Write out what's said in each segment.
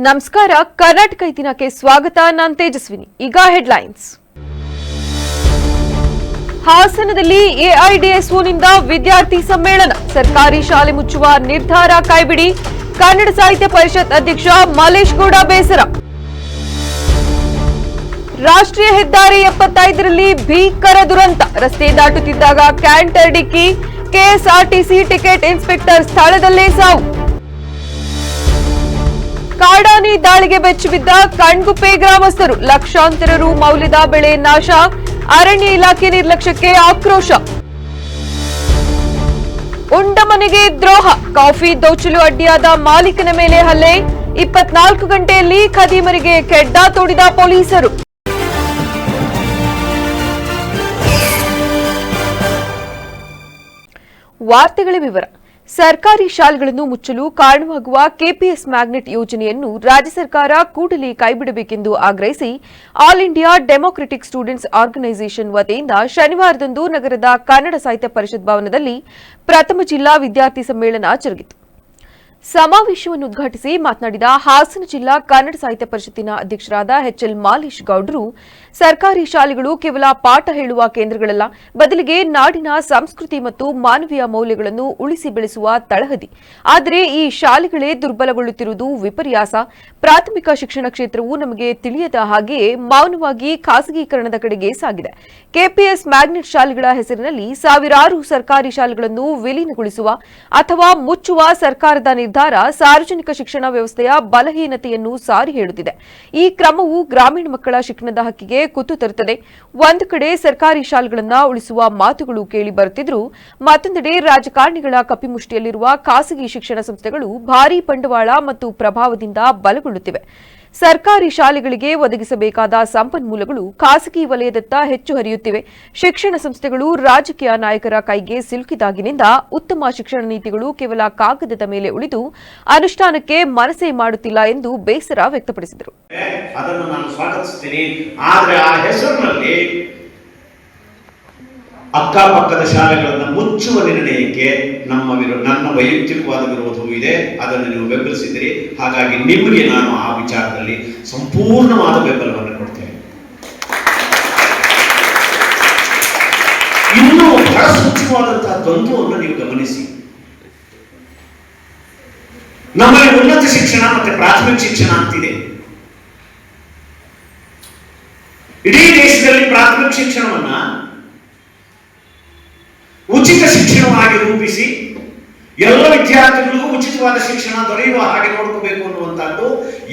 ನಮಸ್ಕಾರ. ಕರ್ನಾಟಕ ದಿನಕ್ಕೆ ಸ್ವಾಗತ. ನಾನು ತೇಜಸ್ವಿನಿ. ಈಗ ಹೆಡ್ಲೈನ್ಸ್. ಹಾಸನದಲ್ಲಿ ಎಐಡಿಎಸ್ಒನಿಂದ ವಿದ್ಯಾರ್ಥಿ ಸಮ್ಮೇಳನ. ಸರ್ಕಾರಿ ಶಾಲೆ ಮುಚ್ಚುವ ನಿರ್ಧಾರ ಕೈಬಿಡಿ. ಕನ್ನಡ ಸಾಹಿತ್ಯ ಪರಿಷತ್ ಅಧ್ಯಕ್ಷ ಮಲೇಶ್ ಗೌಡ ಬೇಸರ. ರಾಷ್ಟ್ರೀಯ ಹೆದ್ದಾರಿ 75ರಲ್ಲಿ ಭೀಕರ ದುರಂತ. ರಸ್ತೆ ದಾಟುತ್ತಿದ್ದಾಗ ಕ್ಯಾಂಟರ್ ಡಿಕ್ಕಿ. ಕೆಎಸ್ಆರ್ಟಿಸಿ ಟಿಕೆಟ್ ಇನ್ಸ್ಪೆಕ್ಟರ್ ಸ್ಥಳದಲ್ಲೇ ಸಾವು. ಕಾಡಾನೆ ದಾಳಿಗೆ ಬೆಚ್ಚಿಬಿದ್ದ ಕಣ್ಗುಪ್ಪೆ ಗ್ರಾಮಸ್ಥರು. ಲಕ್ಷಾಂತರ ರು ಮೌಲ್ಯದ ಬೆಳೆ ನಾಶ. ಅರಣ್ಯ ಇಲಾಖೆ ನಿರ್ಲಕ್ಷ್ಯಕ್ಕೆ ಆಕ್ರೋಶ. ಉಂಡ ಮನೆಗೆ ದ್ರೋಹ. ಕಾಫಿ ದೋಚಲು ಅಡ್ಡಿಯಾದ ಮಾಲೀಕನ ಮೇಲೆ ಹಲ್ಲೆ. 24 ಗಂಟೆಯಲ್ಲಿ ಖದೀಮರಿಗೆ ಕೆಡ್ಡ ತೋಡಿದ ಪೊಲೀಸರು. ವಾರ್ತೆಗಳ ವಿವರ. ಸರ್ಕಾರಿ ಶಾಲೆಗಳನ್ನು ಮುಚ್ಚಲು ಕಾರಣವಾಗುವ ಕೆಪಿಎಸ್ ಮ್ಯಾಗ್ನೆಟ್ ಯೋಜನೆಯನ್ನು ರಾಜ್ಯ ಸರ್ಕಾರ ಕೂಡಲೇ ಕೈಬಿಡಬೇಕೆಂದು ಆಗ್ರಹಿಸಿ all India democratic students organisation ವತಿಯಿಂದ ಶನಿವಾರದಂದು ನಗರದ ಕನ್ನಡ ಸಾಹಿತ್ಯ ಪರಿಷತ್ ಭವನದಲ್ಲಿ ಪ್ರಥಮ ಜಿಲ್ಲಾ ವಿದ್ಯಾರ್ಥಿ ಸಮ್ಮೇಳನ ಜರುಗಿತು. ಸಮಾವೇಶವನ್ನು ಉದ್ಘಾಟಿಸಿ ಮಾತನಾಡಿದ ಹಾಸನ ಜಿಲ್ಲಾ ಕನ್ನಡ ಸಾಹಿತ್ಯ ಪರಿಷತ್ತಿನ ಅಧ್ಯಕ್ಷರಾದ ಎಚ್ಎಲ್ ಮಾಲೇಶ್ ಗೌಡರು, ಸರ್ಕಾರಿ ಶಾಲೆಗಳು ಕೇವಲ ಪಾಠ ಹೇಳುವ ಕೇಂದ್ರಗಳಲ್ಲ, ಬದಲಿಗೆ ನಾಡಿನ ಸಂಸ್ಕೃತಿ ಮತ್ತು ಮಾನವೀಯ ಮೌಲ್ಯಗಳನ್ನು ಉಳಿಸಿ ಬೆಳೆಸುವ ತಳಹದಿ. ಆದರೆ ಈ ಶಾಲೆಗಳೇ ದುರ್ಬಲಗೊಳ್ಳುತ್ತಿರುವುದು ವಿಪರ್ಯಾಸ. ಪ್ರಾಥಮಿಕ ಶಿಕ್ಷಣ ಕ್ಷೇತ್ರವು ನಮಗೆ ತಿಳಿಯದ ಹಾಗೆಯೇ ಮೌನವಾಗಿ ಖಾಸಗೀಕರಣದ ಕಡೆಗೆ ಸಾಗಿದೆ. ಕೆಪಿಎಸ್ ಮ್ಯಾಗ್ನೆಟ್ ಶಾಲೆಗಳ ಹೆಸರಿನಲ್ಲಿ ಸಾವಿರಾರು ಸರ್ಕಾರಿ ಶಾಲೆಗಳನ್ನು ವಿಲೀನಗೊಳಿಸುವ ಅಥವಾ ಮುಚ್ಚುವ ಸರ್ಕಾರದ ನಿರ್ಧಾರ ಸಾರ್ವಜನಿಕ ಶಿಕ್ಷಣ ವ್ಯವಸ್ಥೆಯ ಬಲಹೀನತೆಯನ್ನು ಸಾರಿ ಹೇಳುತ್ತಿದೆ. ಈ ಕ್ರಮವು ಗ್ರಾಮೀಣ ಮಕ್ಕಳ ಶಿಕ್ಷಣದ ಹಕ್ಕಿಗೆ ಕುತ್ತು ತರುತ್ತದೆ. ಒಂದು ಕಡೆ ಸರ್ಕಾರಿ ಶಾಲೆಗಳನ್ನು ಉಳಿಸುವ ಮಾತುಗಳು ಕೇಳಿ ಬರುತ್ತಿದ್ದರೂ ಮತ್ತೊಂದೆಡೆ ರಾಜಕಾರಣಿಗಳ ಕಪಿಮುಷ್ಟಿಯಲ್ಲಿರುವ ಖಾಸಗಿ ಶಿಕ್ಷಣ ಸಂಸ್ಥೆಗಳು ಭಾರೀ ಬಂಡವಾಳ ಮತ್ತು ಪ್ರಭಾವದಿಂದ ಬಲಗೊಳ್ಳುತ್ತಿವೆ. ಸರ್ಕಾರಿ ಶಾಲೆಗಳಿಗೆ ಒದಗಿಸಬೇಕಾದ ಸಂಪನ್ಮೂಲಗಳು ಖಾಸಗಿ ವಲಯದತ್ತ ಹೆಚ್ಚು ಹರಿಯುತ್ತಿವೆ. ಶಿಕ್ಷಣ ಸಂಸ್ಥೆಗಳು ರಾಜಕೀಯ ನಾಯಕರ ಕೈಗೆ ಸಿಲುಕಿದಾಗಿನಿಂದ ಉತ್ತಮ ಶಿಕ್ಷಣ ನೀತಿಗಳು ಕೇವಲ ಕಾಗದದ ಮೇಲೆ ಉಳಿದು ಅನುಷ್ಠಾನಕ್ಕೆ ಮನಸ್ಸೇ ಮಾಡುತ್ತಿಲ್ಲ ಎಂದು ಬೇಸರ ವ್ಯಕ್ತಪಡಿಸಿದರು. ಅದನ್ನು ನಾನು ಸ್ವಾಗತಿಸುತ್ತೇನೆ. ಆದರೆ ಆ ಹೆಸರಿನಲ್ಲಿ ಅಕ್ಕಪಕ್ಕದ ಶಾಲೆಗಳನ್ನು ಮುಚ್ಚುವ ನಿರ್ಣಯಕ್ಕೆ ನನ್ನ ವೈಯಕ್ತಿಕವಾದ ವಿರೋಧವೂ ಇದೆ. ಅದನ್ನು ನೀವು ಬೆಂಬಲಿಸಿದ್ದೀರಿ. ಹಾಗಾಗಿ ನಿಮಗೆ ನಾನು ಆ ವಿಚಾರದಲ್ಲಿ ಸಂಪೂರ್ಣವಾದ ಬೆಂಬಲವನ್ನು ಕೊಡ್ತೇನೆ. ಇನ್ನೂ ಬಹಳ ಸೂಕ್ಷ್ಮವಾದಂತಹ ದ್ವಂದ್ವವನ್ನು ನೀವು ಗಮನಿಸಿ. ನಮ್ಮಲ್ಲಿ ಉನ್ನತ ಶಿಕ್ಷಣ ಮತ್ತೆ ಪ್ರಾಥಮಿಕ ಶಿಕ್ಷಣ ಅಂತಿದೆ. ಇಡೀ ದೇಶದಲ್ಲಿ ಪ್ರಾಥಮಿಕ ಶಿಕ್ಷಣವನ್ನ ಉಚಿತ ಶಿಕ್ಷಣವಾಗಿ ರೂಪಿಸಿ ಎಲ್ಲ ವಿದ್ಯಾರ್ಥಿಗಳಿಗೂ ಉಚಿತವಾದ ಶಿಕ್ಷಣ ದೊರೆಯುವ ಹಾಗೆ ನೋಡ್ಕೋಬೇಕು ಅನ್ನುವಂಥದ್ದು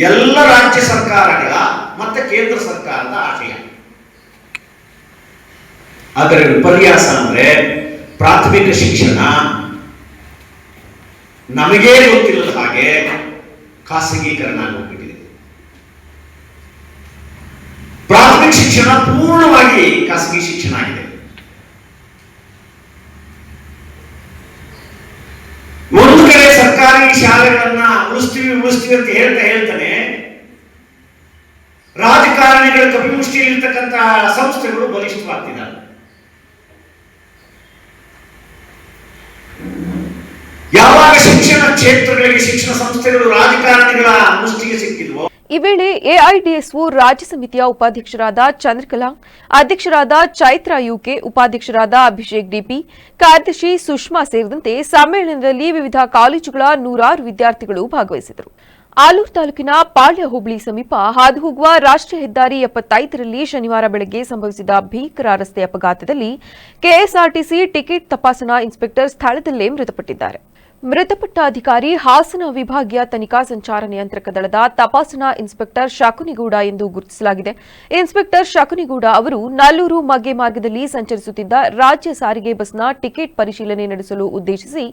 ಎಲ್ಲ ರಾಜ್ಯ ಸರ್ಕಾರಗಳ ಮತ್ತೆ ಕೇಂದ್ರ ಸರ್ಕಾರದ ಆಶಯ. ಅದರ ವಿಪರ್ಯಾಸ ಅಂದ್ರೆ ಪ್ರಾಥಮಿಕ ಶಿಕ್ಷಣ ನಮಗೇ ಗೊತ್ತಿಲ್ಲದ ಹಾಗೆ ಖಾಸಗೀಕರಣ ಆಗೋಗ್ಬಿಟ್ಟಿದೆ. ಪ್ರಾಥಮಿಕ ಶಿಕ್ಷಣ ಪೂರ್ಣವಾಗಿ ಖಾಸಗಿ ಶಿಕ್ಷಣ ಆಗಿದೆ. ಒಂದು ಕಡೆ ಸರ್ಕಾರಿ ಶಾಲೆಗಳನ್ನ ಉಳಿಸ್ತೀವಿ ಅಂತ ಹೇಳ್ತಾನೆ ರಾಜಕಾರಣಿಗಳ ಕಪಿಮುಷ್ಟಿಯಲ್ಲಿರ್ತಕ್ಕಂತಹ ಸಂಸ್ಥೆಗಳು ಬಲಿಷ್ಠವಾಗ್ತಿದ್ದಾರೆ. ಯಾವಾಗ ಶಿಕ್ಷಣ ಕ್ಷೇತ್ರಗಳಿಗೆ ಶಿಕ್ಷಣ ಸಂಸ್ಥೆಗಳು ರಾಜಕಾರಣಿಗಳ ಮುಷ್ಟಿಗೆ ಸಿಕ್ಕಿದ್ವೋ ಈ ವೇಳೆ ಎಐಡಿಎಸ್ಒ ರಾಜ್ಯ ಸಮಿತಿಯ ಉಪಾಧ್ಯಕ್ಷರಾದ ಚಂದ್ರಕಲಾ, ಅಧ್ಯಕ್ಷರಾದ ಚೈತ್ರ ಯುಕೆ, ಉಪಾಧ್ಯಕ್ಷರಾದ ಅಭಿಷೇಕ್ ಡಿಪಿ, ಕಾರ್ಯದರ್ಶಿ ಸುಷ್ಮಾ ಸೇರಿದಂತೆ ಸಮ್ಮೇಳನದಲ್ಲಿ ವಿವಿಧ ಕಾಲೇಜುಗಳ 100 ವಿದ್ಯಾರ್ಥಿಗಳು ಭಾಗವಹಿಸಿದರು. ಆಲೂರು ತಾಲೂಕಿನ ಪಾಳ್ಯ ಹೋಬಳಿ ಸಮೀಪ ಹಾದುಹೋಗುವ ರಾಷ್ಟ್ರೀಯ ಹೆದ್ದಾರಿ 75ರಲ್ಲಿ ಶನಿವಾರ ಬೆಳಗ್ಗೆ ಸಂಭವಿಸಿದ ಭೀಕರ ರಸ್ತೆ ಅಪಘಾತದಲ್ಲಿ ಕೆಎಸ್ಆರ್ಟಿಸಿ ಟಿಕೆಟ್ ತಪಾಸಣಾ ಇನ್ಸ್ಪೆಕ್ಟರ್ ಸ್ಥಳದಲ್ಲೇ ಮೃತಪಟ್ಟಿದ್ದಾರೆ. ಮೃತಪಟ್ಟ ಅಧಿಕಾರಿ ಹಾಸನ ವಿಭಾಗೀಯ ತನಿಖಾ ಸಂಚಾರ ನಿಯಂತ್ರಕ ದಳದ ತಪಾಸಣಾ ಇನ್ಸ್ಪೆಕ್ಟರ್ ಶಕುನಿಗೌಡ ಎಂದು ಗುರುತಿಸಲಾಗಿದೆ. ಇನ್ಸ್ಪೆಕ್ಟರ್ ಶಕುನಿಗೌಡ ಅವರು ನಲ್ಲೂರು ಮಗ್ಗೆ ಮಾರ್ಗದಲ್ಲಿ ಸಂಚರಿಸುತ್ತಿದ್ದ ರಾಜ್ಯ ಸಾರಿಗೆ ಬಸ್ನ ಟಿಕೆಟ್ ಪರಿಶೀಲನೆ ನಡೆಸಲು ಉದ್ದೇಶಿಸಿ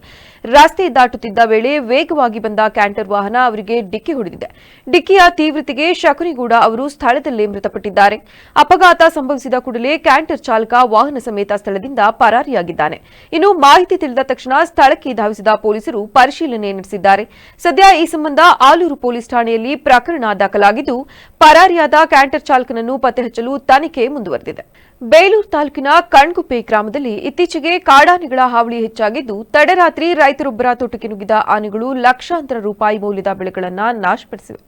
ರಸ್ತೆ ದಾಟುತ್ತಿದ್ದ ವೇಳೆ ವೇಗವಾಗಿ ಬಂದ ಕ್ಯಾಂಟರ್ ವಾಹನ ಅವರಿಗೆ ಡಿಕ್ಕಿ ಹೊಡೆದಿದೆ. ಡಿಕ್ಕಿಯ ತೀವ್ರತೆಗೆ ಶಕುನಿಗೌಡ ಅವರು ಸ್ಥಳದಲ್ಲೇ ಮೃತಪಟ್ಟಿದ್ದಾರೆ. ಅಪಘಾತ ಸಂಭವಿಸಿದ ಕೂಡಲೇ ಕ್ಯಾಂಟರ್ ಚಾಲಕ ವಾಹನ ಸಮೇತ ಸ್ಥಳದಿಂದ ಪರಾರಿಯಾಗಿದ್ದಾನೆ. ಇನ್ನು ಮಾಹಿತಿ ತಿಳಿದ ತಕ್ಷಣ ಸ್ಥಳಕ್ಕೆ ಧಾವಿಸಿದ ಪೊಲೀಸರು ಪರಿಶೀಲನೆ ನಡೆಸಿದ್ದಾರೆ. ಸದ್ಯ ಈ ಸಂಬಂಧ ಆಲೂರು ಪೊಲೀಸ್ ಠಾಣೆಯಲ್ಲಿ ಪ್ರಕರಣ ದಾಖಲಾಗಿದ್ದು ಪರಾರಿಯಾದ ಕ್ಯಾಂಟರ್ ಚಾಲಕನನ್ನು ಪತ್ತೆ ಹಚ್ಚಲು ತನಿಖೆ ಮುಂದುವರೆದಿದೆ. ಬೇಲೂರು ತಾಲೂಕಿನ ಕಣ್ಗುಪ್ಪೆ ಗ್ರಾಮದಲ್ಲಿ ಇತ್ತೀಚೆಗೆ ಕಾಡಾನೆಗಳ ಹಾವಳಿ ಹೆಚ್ಚಾಗಿದ್ದು ತಡರಾತ್ರಿ ರೈತರೊಬ್ಬರ ತೋಟಕ್ಕೆ ನುಗ್ಗಿದ ಆನೆಗಳು ಲಕ್ಷಾಂತರ ರೂಪಾಯಿ ಮೌಲ್ಯದ ಬೆಳೆಗಳನ್ನು ನಾಶಪಡಿಸಿವೆ.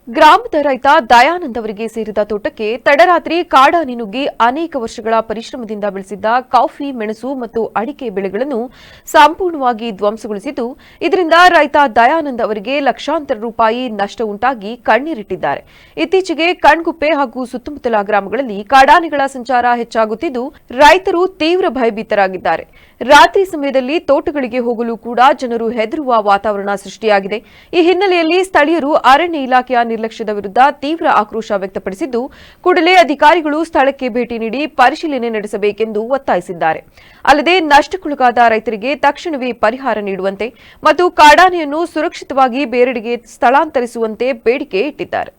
ಗ್ರಾಮದ ರೈತ ದಯಾನಂದ್ ಅವರಿಗೆ ಸೇರಿದ ತೋಟಕ್ಕೆ ತಡರಾತ್ರಿ ಕಾಡಾನೆ ನುಗ್ಗಿ ಅನೇಕ ವರ್ಷಗಳ ಪರಿಶ್ರಮದಿಂದ ಬೆಳೆಸಿದ್ದ ಕಾಫಿ, ಮೆಣಸು ಮತ್ತು ಅಡಿಕೆ ಬೆಳೆಗಳನ್ನು ಸಂಪೂರ್ಣವಾಗಿ ಧ್ವಂಸಗೊಳಿಸಿದ್ದು, ಇದರಿಂದ ರೈತ ದಯಾನಂದ್ ಅವರಿಗೆ ಲಕ್ಷಾಂತರ ರೂಪಾಯಿ ನಷ್ಟ ಉಂಟಾಗಿ ಕಣ್ಣೀರಿಟ್ಟಿದ್ದಾರೆ. ಇತ್ತೀಚೆಗೆ ಕಣ್ಗುಪ್ಪೆ ಹಾಗೂ ಸುತ್ತಮುತ್ತಲ ಗ್ರಾಮಗಳಲ್ಲಿ ಕಾಡಾನೆಗಳ ಸಂಚಾರ ಹೆಚ್ಚಾಗುತ್ತಿದ್ದು, ರೈತರು ತೀವ್ರ ಭಯಭೀತರಾಗಿದ್ದಾರೆ. ರಾತ್ರಿ ಸಮಯದಲ್ಲಿ ತೋಟಗಳಿಗೆ ಹೋಗಲು ಕೂಡ ಜನರು ಹೆದರುವ ವಾತಾವರಣ ಸೃಷ್ಟಿಯಾಗಿದೆ. ಈ ಹಿನ್ನೆಲೆಯಲ್ಲಿ ಸ್ಥಳೀಯರು ಅರಣ್ಯ ಇಲಾಖೆಯ ನಿರ್ಲಕ್ಷ್ಯದ ವಿರುದ್ಧ ತೀವ್ರ ಆಕ್ರೋಶ ವ್ಯಕ್ತಪಡಿಸಿದ್ದು, ಕೂಡಲೇ ಅಧಿಕಾರಿಗಳು ಸ್ಥಳಕ್ಕೆ ಭೇಟಿ ನೀಡಿ ಪರಿಶೀಲನೆ ನಡೆಸಬೇಕೆಂದು ಒತ್ತಾಯಿಸಿದ್ದಾರೆ. ಅಲ್ಲದೆ ನಷ್ಟಕ್ಕೊಳಗಾದ ರೈತರಿಗೆ ತಕ್ಷಣವೇ ಪರಿಹಾರ ನೀಡುವಂತೆ ಮತ್ತು ಕಾಡಾನೆಯನ್ನು ಸುರಕ್ಷಿತವಾಗಿ ಬೇರೆಡೆಗೆ ಸ್ಥಳಾಂತರಿಸುವಂತೆ ಬೇಡಿಕೆ ಇಟ್ಟಿದ್ದಾರೆ.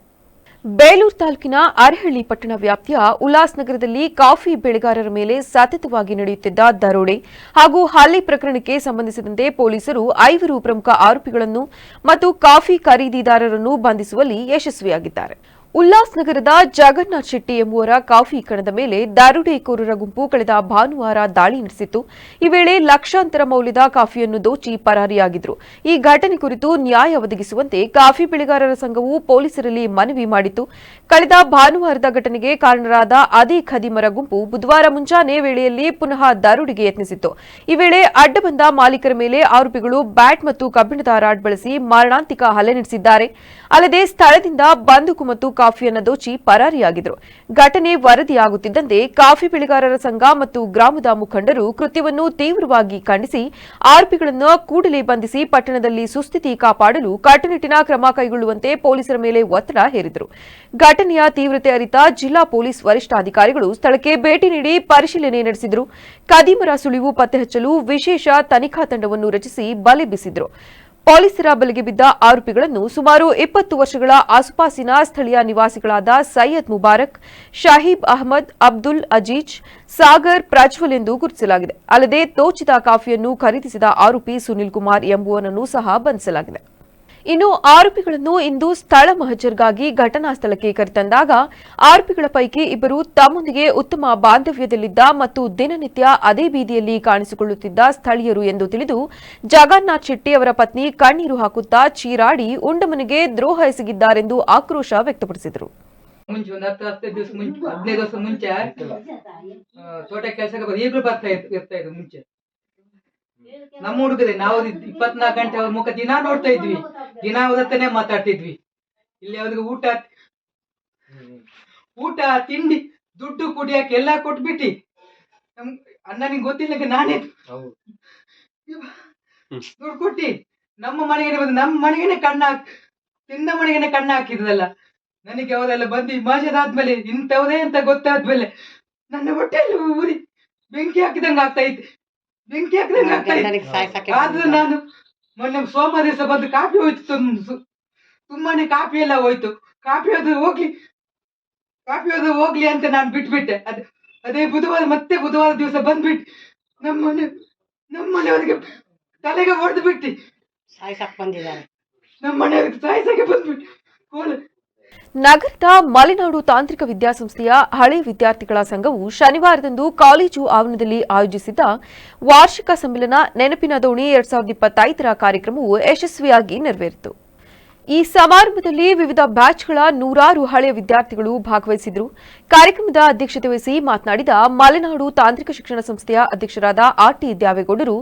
ಬೇಲೂರು ತಾಲೂಕಿನ ಅರಹಳ್ಳಿ ಪಟ್ಟಣ ವ್ಯಾಪ್ತಿಯ ಉಲ್ಲಾಸ್ನಗರದಲ್ಲಿ ಕಾಫಿ ಬೆಳೆಗಾರರ ಮೇಲೆ ಸತತವಾಗಿ ನಡೆಯುತ್ತಿದ್ದ ದರೋಡೆ ಹಾಗೂ ಹಲ್ಲೆ ಪ್ರಕರಣಕ್ಕೆ ಸಂಬಂಧಿಸಿದಂತೆ ಪೊಲೀಸರು 5 ಪ್ರಮುಖ ಆರೋಪಿಗಳನ್ನು ಮತ್ತು ಕಾಫಿ ಖರೀದಿದಾರರನ್ನು ಬಂಧಿಸುವಲ್ಲಿ ಯಶಸ್ವಿಯಾಗಿದ್ದಾರೆ. ಉಲ್ಲಾಸ್ನಗರದ ಜಗನ್ನಾಥ್ ಶೆಟ್ಟಿ ಎಂಬುವರ ಕಾಫಿ ಕಣದ ಮೇಲೆ ದರೋಡೆಕೋರರ ಗುಂಪು ಕಳೆದ ಭಾನುವಾರ ದಾಳಿ ನಡೆಸಿತ್ತು. ಈ ವೇಳೆ ಲಕ್ಷಾಂತರ ಮೌಲ್ಯದ ಕಾಫಿಯನ್ನು ದೋಚಿ ಪರಾರಿಯಾಗಿದ್ರು. ಈ ಘಟನೆ ಕುರಿತು ನ್ಯಾಯ ಒದಗಿಸುವಂತೆ ಕಾಫಿ ಬೆಳೆಗಾರರ ಸಂಘವು ಪೊಲೀಸರಲ್ಲಿ ಮನವಿ ಮಾಡಿತ್ತು. ಕಳೆದ ಭಾನುವಾರದ ಘಟನೆಗೆ ಕಾರಣರಾದ ಅದೇ ಖದೀಮರ ಗುಂಪು ಬುಧವಾರ ಮುಂಜಾನೆ ವೇಳೆಯಲ್ಲಿ ಪುನಃ ದರೋಡೆಗೆ ಯತ್ನಿಸಿತ್ತು. ಈ ವೇಳೆ ಅಡ್ಡ ಬಂದ ಮಾಲೀಕರ ಮೇಲೆ ಆರೋಪಿಗಳು ಬ್ಯಾಟ್ ಮತ್ತು ಕಬ್ಬಿಣದ ರಾಡ್ ಬಳಸಿ ಮಾರಣಾಂತಿಕ ಹಲ್ಲೆ ನಡೆಸಿದ್ದಾರೆ. ಅಲ್ಲದೆ ಸ್ಥಳದಿಂದ ಬಂದೂಕು ಮತ್ತು ಕಾಫಿಯನ್ನು ದೋಚಿ ಪರಾರಿಯಾಗಿದ್ರು. ಘಟನೆ ವರದಿಯಾಗುತ್ತಿದ್ದಂತೆ ಕಾಫಿ ಬೆಳೆಗಾರರ ಸಂಘ ಮತ್ತು ಗ್ರಾಮದ ಮುಖಂಡರು ಕೃತ್ಯವನ್ನು ತೀವ್ರವಾಗಿ ಖಂಡಿಸಿ ಆರೋಪಿಗಳನ್ನು ಕೂಡಲೇ ಬಂಧಿಸಿ ಪಟ್ಟಣದಲ್ಲಿ ಸುಸ್ಥಿತಿ ಕಾಪಾಡಲು ಕಟ್ಟುನಿಟ್ಟಿನ ಕ್ರಮ ಕೈಗೊಳ್ಳುವಂತೆ ಪೊಲೀಸರ ಮೇಲೆ ಒತ್ತಡ ಹೇರಿದರು. ಘಟನೆಯ ತೀವ್ರತೆ ಅರಿತ ಜಿಲ್ಲಾ ಪೊಲೀಸ್ ವರಿಷ್ಠಾಧಿಕಾರಿಗಳು ಸ್ಥಳಕ್ಕೆ ಭೇಟಿ ನೀಡಿ ಪರಿಶೀಲನೆ ನಡೆಸಿದರು. ಖದೀಮರ ಸುಳಿವು ಪತ್ತೆ ಹಚ್ಚಲು ವಿಶೇಷ ತನಿಖಾ ತಂಡವನ್ನು ರಚಿಸಿ ಬಲೆ ಬೀಸಿದರು. ಪೊಲೀಸರ ಬಲೆಗೆ ಬಿದ್ದ ಆರೋಪಿಗಳನ್ನು ಸುಮಾರು 20 ವರ್ಷಗಳ ಆಸುಪಾಸಿನ ಸ್ಥಳೀಯ ನಿವಾಸಿಗಳಾದ ಸೈಯದ್ ಮುಬಾರಕ್, ಶಾಹೀಬ್ ಅಹಮದ್, ಅಬ್ದುಲ್ ಅಜೀಜ್, ಸಾಗರ್, ಪ್ರಜ್ವಲ್ ಎಂದು ಗುರುತಿಸಲಾಗಿದೆ. ಅಲ್ಲದೆ ದೋಚಿದ ಕಾಫಿಯನ್ನು ಖರೀದಿಸಿದ ಆರೋಪಿ ಸುನಿಲ್ ಕುಮಾರ್ ಎಂಬುವನನ್ನು ಸಹ ಬಂಧಿಸಲಾಗಿದೆ. ಇನ್ನು ಆರೋಪಿಗಳನ್ನು ಇಂದು ಸ್ಥಳ ಮಹಜರ್ಗಾಗಿ ಘಟನಾ ಸ್ಥಳಕ್ಕೆ ಕರೆತಂದಾಗ ಆರೋಪಿಗಳ ಪೈಕಿ ಇಬ್ಬರು ತಮ್ಮೊಂದಿಗೆ ಉತ್ತಮ ಬಾಂಧವ್ಯದಲ್ಲಿದ್ದ ಮತ್ತು ದಿನನಿತ್ಯ ಅದೇ ಬೀದಿಯಲ್ಲಿ ಕಾಣಿಸಿಕೊಳ್ಳುತ್ತಿದ್ದ ಸ್ಥಳೀಯರು ಎಂದು ತಿಳಿದು ಜಗನ್ನಾಥ್ ಶೆಟ್ಟಿ ಅವರ ಪತ್ನಿ ಕಣ್ಣೀರು ಹಾಕುತ್ತಾ ಚೀರಾಡಿ ಉಂಡ ಮನೆಗೆ ದ್ರೋಹ ಎಸಗಿದ್ದಾರೆಂದು ಆಕ್ರೋಶ ವ್ಯಕ್ತಪಡಿಸಿದರು. ಮುಂಚೆ ಒಂದು 10-15 ದಿವಸ ಮುಂಚೆ 15 ವರ್ಷ ಮುಂಚೆ ತೋಟ ಕೆಲಸಕ್ಕೆ ಈಗಲೂ ಬರ್ತಾ ಇರ್ತಾ ಮುಂಚೆ ನಮ್ಮ ಹುಡುಗದೆ ನಾವು 24 ಗಂಟೆ ಅವ್ರ ಮುಖ ದಿನ ನೋಡ್ತಾ ಇದ್ವಿ, ದಿನ ಅವರತ್ತನೇ ಮಾತಾಡ್ತಿದ್ವಿ. ಇಲ್ಲಿ ಅವ್ರಿಗೆ ಊಟ ತಿಂಡಿ ದುಡ್ಡು ಕುಡಿಯಕ್ಕೆ ಎಲ್ಲಾ ಕೊಟ್ಬಿಟ್ಟಿ ಅಣ್ಣನಿಗೆ ಗೊತ್ತಿಲ್ಲ ನಾನೇ ದುಡ್ಡು ಕೊಟ್ಟಿ ನಮ್ಮ ಮನೆಗೆ ಬಂದು ನಮ್ಮ ಮನೆಗೇನೆ ತಿಂದ ಮನೆಗೇನೆ ಕಣ್ಣ ಹಾಕಿದ್ರಲ್ಲ. ನನಗೆ ಅವರೆಲ್ಲ ಬಂದು ಮಾಜರಾದ್ಮೇಲೆ ಇಂಥವ್ದೇ ಅಂತ ಗೊತ್ತಾದ್ಮೇಲೆ ನನ್ನ ಹೊಟ್ಟೆಯಲ್ಲಿ ಊರಿ ಬೆಂಕಿ ಹಾಕಿದಂಗ ಆಗ್ತಾ ಇತ್ತು. ಆದ್ರೂ ನಾನು ಮೊನ್ನೆ ಸೋಮವಾರ ದಿವಸ ಬಂದು ಕಾಫಿ ಹೋಯ್ತು, ತುಂಬಾನೇ ಕಾಫಿ ಎಲ್ಲ ಹೋಯ್ತು. ಕಾಫಿ ಹೋದ್ರೆ ಹೋಗ್ಲಿ ಅಂತ ನಾನು ಬಿಟ್ಬಿಟ್ಟೆ. ಅದೇ ಬುಧವಾರ ದಿವಸ ಬಂದ್ಬಿಟ್ಟು ನಮ್ಮ ಮನೆಯವರಿಗೆ ತಲೆಗೆ ಹೊಡೆದು ಬಿಟ್ಟು ನಮ್ಮ ಮನೆಯವ್ರಿಗೆ ಸಾಯಿಸಕ್ಕೆ ಬಂದ್ಬಿಟ್ಟು. ನಗರದ ಮಲೆನಾಡು ತಾಂತ್ರಿಕ ವಿದ್ಯಾಸಂಸ್ಥೆಯ ಹಳೆ ವಿದ್ಯಾರ್ಥಿಗಳ ಸಂಘವು ಶನಿವಾರದಂದು ಕಾಲೇಜು ಆವರಣದಲ್ಲಿ ಆಯೋಜಿಸಿದ್ದ ವಾರ್ಷಿಕ ಸಮ್ಮೇಳನ ನೆನಪಿನ ದೋಣಿ 2025ರ ಕಾರ್ಯಕ್ರಮವು ಯಶಸ್ವಿಯಾಗಿ ನೆರವೇರಿತು. ಈ ಸಮಾರಂಭದಲ್ಲಿ ವಿವಿಧ ಬ್ಯಾಚ್ಗಳ 100 ಹಳೆಯ ವಿದ್ಯಾರ್ಥಿಗಳು ಭಾಗವಹಿಸಿದ್ರು. ಕಾರ್ಯಕ್ರಮದ ಅಧ್ಯಕ್ಷತೆ ವಹಿಸಿ ಮಾತನಾಡಿದ ಮಲೆನಾಡು ತಾಂತ್ರಿಕ ಶಿಕ್ಷಣ ಸಂಸ್ಥೆಯ ಅಧ್ಯಕ್ಷರಾದ ಆರ್ಟಿ ದ್ಯಾವೇಗೌಡರು,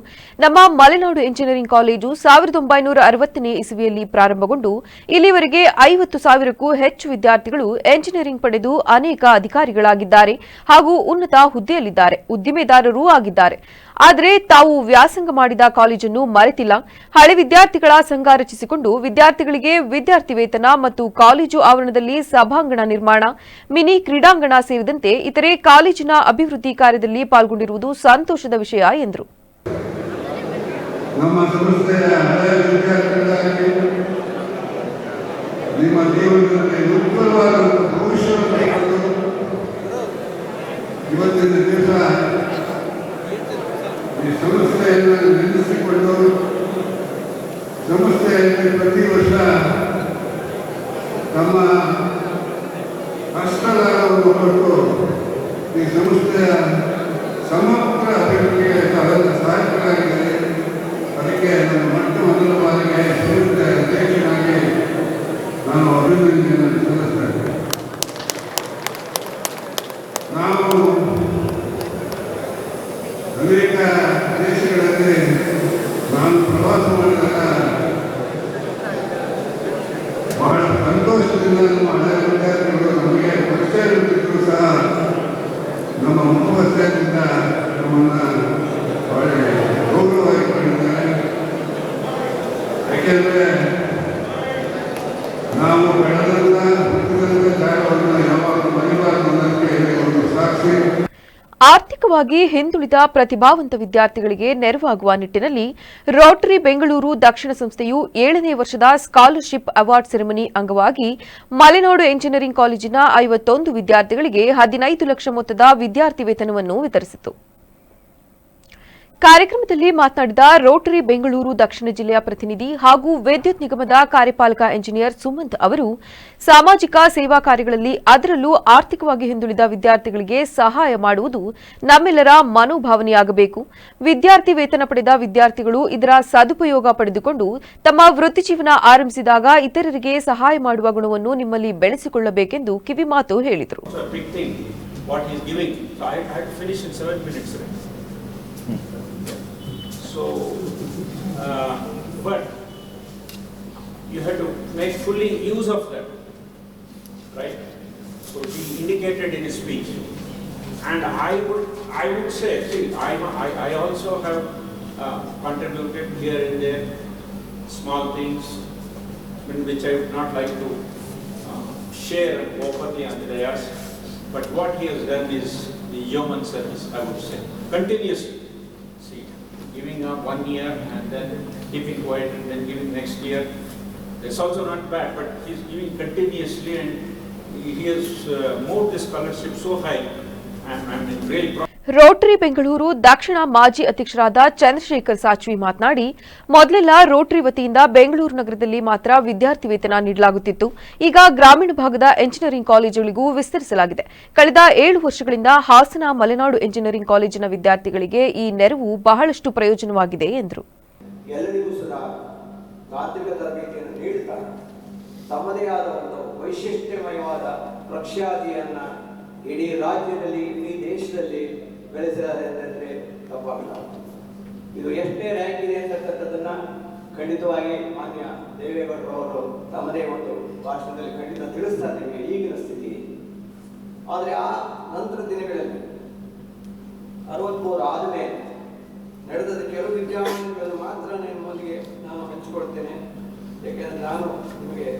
ನಮ್ಮ ಮಲೆನಾಡು ಇಂಜಿನಿಯರಿಂಗ್ ಕಾಲೇಜು 1960ನೇ ಇಸವಿಯಲ್ಲಿ ಪ್ರಾರಂಭಗೊಂಡು ಇಲ್ಲಿವರೆಗೆ 50,000ಕ್ಕೂ ಹೆಚ್ಚು ವಿದ್ಯಾರ್ಥಿಗಳು ಎಂಜಿನಿಯರಿಂಗ್ ಪಡೆದು ಅನೇಕ ಅಧಿಕಾರಿಗಳಾಗಿದ್ದಾರೆ ಹಾಗೂ ಉನ್ನತ ಹುದ್ದೆಯಲ್ಲಿದ್ದಾರೆ, ಉದ್ದಿಮೆದಾರರೂ ಆಗಿದ್ದಾರೆ. ಆದರೆ ತಾವು ವ್ಯಾಸಂಗ ಮಾಡಿದ ಕಾಲೇಜನ್ನು ಮರೆತಿಲ್ಲ. ಹಳೆ ವಿದ್ಯಾರ್ಥಿಗಳ ಸಂಘ ರಚಿಸಿಕೊಂಡು ವಿದ್ಯಾರ್ಥಿಗಳಿಗೆ ವಿದ್ಯಾರ್ಥಿ ವೇತನ ಮತ್ತು ಕಾಲೇಜು ಆವರಣದಲ್ಲಿ ಸಭಾಂಗಣ ನಿರ್ಮಾಣ, ಮಿನಿ ಕ್ರೀಡಾಂಗಣ ಸೇರಿದಂತೆ ಇತರೆ ಕಾಲೇಜಿನ ಅಭಿವೃದ್ಧಿ ಕಾರ್ಯದಲ್ಲಿ ಪಾಲ್ಗೊಂಡಿರುವುದು ಸಂತೋಷದ ವಿಷಯ ಎಂದರು. ಈ ಸಂಸ್ಥೆಯನ್ನು ನಿರ್ಮಿಸಿಕೊಂಡು ಸಂಸ್ಥೆಯಲ್ಲಿ ಪ್ರತಿ ವರ್ಷ ತಮ್ಮ ಕಷ್ಟವನ್ನು ಕೊಟ್ಟು ಈ ಸಂಸ್ಥೆಯ ಸಮಗ್ರ ಅಭಿವೃದ್ಧಿಗೆ ತಾವೆಲ್ಲ ಸಹಾಯಕರಾಗಿದ್ದಾರೆ. ಅದಕ್ಕೆ ನನ್ನ ಮೊದಲ ಬಾರಿಗೆ ಸಂಸ್ಥೆಯ ಅಧ್ಯಕ್ಷನಾಗಿ ನಾನು ಅಭಿನಂದನೆ ದಿನ ನಮ್ಮ ಹಳೆಯ ವಿದ್ಯಾರ್ಥಿಗಳು ನಮಗೆ ಪರಿಚಯ ಇರುತ್ತಿದ್ದರೂ ಸಹ ನಮ್ಮ ಮುಖಪರಿಚಯದಿಂದ ನಮ್ಮನ್ನು ಒಳ್ಳೆ ಗೌರವವಾಗಿ ಮಾಡಿದ್ದಾರೆ. ಯಾಕೆಂದರೆ ನಾವು ಬೆಳೆದಲ್ಲ ಹುಟ್ಟಿದಂಥ ಜಾಗವನ್ನು ಯಾವಾಗ ಮರಿಬಾರದು ಅನ್ನೋದಕ್ಕೆ ಒಂದು ಸಾಕ್ಷಿ. ಆರ್ಥಿಕವಾಗಿ ಹಿಂದುಳಿದ ಪ್ರತಿಭಾವಂತ ವಿದ್ಯಾರ್ಥಿಗಳಿಗೆ ನೆರವಾಗುವ ನಿಟ್ಟಿನಲ್ಲಿ ರೋಟರಿ ಬೆಂಗಳೂರು ದಕ್ಷಿಣ ಸಂಸ್ಥೆಯು 7ನೇ ವರ್ಷದ ಸ್ಕಾಲರ್ಶಿಪ್ ಅವಾರ್ಡ್ ಸೆರೆಮನಿ ಅಂಗವಾಗಿ ಮಲೆನಾಡು ಎಂಜಿನಿಯರಿಂಗ್ ಕಾಲೇಜಿನ 51 ವಿದ್ಯಾರ್ಥಿಗಳಿಗೆ 15 ಲಕ್ಷ ಮೊತ್ತದ ವಿದ್ಯಾರ್ಥಿ ವೇತನವನ್ನು ವಿತರಿಸಿತು. ಕಾರ್ಯಕ್ರಮದಲ್ಲಿ ಮಾತನಾಡಿದ ರೋಟರಿ ಬೆಂಗಳೂರು ದಕ್ಷಿಣ ಜಿಲ್ಲೆಯ ಪ್ರತಿನಿಧಿ ಹಾಗೂ ವಿದ್ಯುತ್ ನಿಗಮದ ಕಾರ್ಯಪಾಲಕ ಎಂಜಿನಿಯರ್ ಸುಮಂತ್ ಅವರು ಸಾಮಾಜಿಕ ಸೇವಾ ಕಾರ್ಯಗಳಲ್ಲಿ ಅದರಲ್ಲೂ ಆರ್ಥಿಕವಾಗಿ ಹಿಂದುಳಿದ ವಿದ್ಯಾರ್ಥಿಗಳಿಗೆ ಸಹಾಯ ಮಾಡುವುದು ನಮ್ಮೆಲ್ಲರ ಮನೋಭಾವನೆಯಾಗಬೇಕು. ವಿದ್ಯಾರ್ಥಿ ವೇತನ ಪಡೆದ ವಿದ್ಯಾರ್ಥಿಗಳು ಇದರ ಸದುಪಯೋಗ ಪಡೆದುಕೊಂಡು ತಮ್ಮ ವೃತ್ತಿಜೀವನ ಆರಂಭಿಸಿದಾಗ ಇತರರಿಗೆ ಸಹಾಯ ಮಾಡುವ ಗುಣವನ್ನು ನಿಮ್ಮಲ್ಲಿ ಬೆಳೆಸಿಕೊಳ್ಳಬೇಕೆಂದು ಕಿವಿಮಾತು ಹೇಳಿದರು. So, but you have to make fully use of that, right? So he indicated in his speech, and I would say, see, I also have contributed here and there, small things, which I would not like to share openly on the dais. But what he has done is the human service, I would say, continuously. Giving up 1 year and then keeping quiet and then giving next year. That's also not bad, but he's giving continuously and he has moved this scholarship so high. I'm really proud. Rotary Bengaluru ದಕ್ಷಿಣ ಮಾಜಿ ಅಧ್ಯಕ್ಷರಾದ ಚಂದ್ರಶೇಖರ್ ಸಾಚ್ವಿ ಮಾತನಾಡಿ, ಮೊದಲೆಲ್ಲ Rotary ವತಿಯಿಂದ ಬೆಂಗಳೂರು ನಗರದಲ್ಲಿ ಮಾತ್ರ ವಿದ್ಯಾರ್ಥಿ ವೇತನ ನೀಡಲಾಗುತ್ತಿತ್ತು. ಈಗ ಗ್ರಾಮೀಣ ಭಾಗದ ಎಂಜಿನಿಯರಿಂಗ್ ಕಾಲೇಜುಗಳಿಗೂ ವಿಸ್ತರಿಸಲಾಗಿದೆ. ಕಳೆದ 7 ವರ್ಷಗಳಿಂದ ಹಾಸನ ಮಲೆನಾಡು ಎಂಜಿನಿಯರಿಂಗ್ ಕಾಲೇಜಿನ ವಿದ್ಯಾರ್ಥಿಗಳಿಗೆ ಈ ನೆರವು ಬಹಳಷ್ಟು ಪ್ರಯೋಜನವಾಗಿದೆ ಎಂದರು. ಎಲ್ಲರಿಗೂ ಸಹ ತಾಂತ್ರಿಕ ತರಬೇತಿಯನ್ನು ನೀಡುತ್ತಾ ತಮ್ಮದೇ ಆದ ಒಂದು ವೈಶಿಷ್ಟ್ಯಮಯವಾದ ಪ್ರಖ್ಯಾತಿಯನ್ನ ಇಡೀ ರಾಜ್ಯದಲ್ಲಿ ಇಡೀ ದೇಶದಲ್ಲಿ ಬೆಳೆಸಿದ್ದಾರೆ ಅಂತಂದ್ರೆ ತಪ್ಪಾಗಲ್ಲ. ಇದು ಎಷ್ಟೇ ರ್ಯಾಂಕ್ ಇದೆ ಅಂತಕ್ಕಂಥದ್ದನ್ನ ಖಂಡಿತವಾಗಿ ಮಾನ್ಯ ದೇವೇಗೌಡರು ಅವರು ತಮ್ಮದೇ ಒಂದು ಭಾಷಣದಲ್ಲಿ ಖಂಡಿತ ತಿಳಿಸ್ತಾರೆ ನಿಮಗೆ ಈಗಿನ ಸ್ಥಿತಿ. ಆದರೆ ಆ ನಂತರ ದಿನಗಳಲ್ಲಿ 63 ಆದಮೇಲೆ ನಡೆದ ಕೆಲವು ವಿದ್ಯಮಾನಗಳನ್ನು ಮಾತ್ರ ನಿಮ್ಮೊಂದಿಗೆ ನಾನು ಹಂಚಿಕೊಳ್ತೇನೆ. ಏಕೆಂದರೆ ನಾನು ನಿಮಗೆ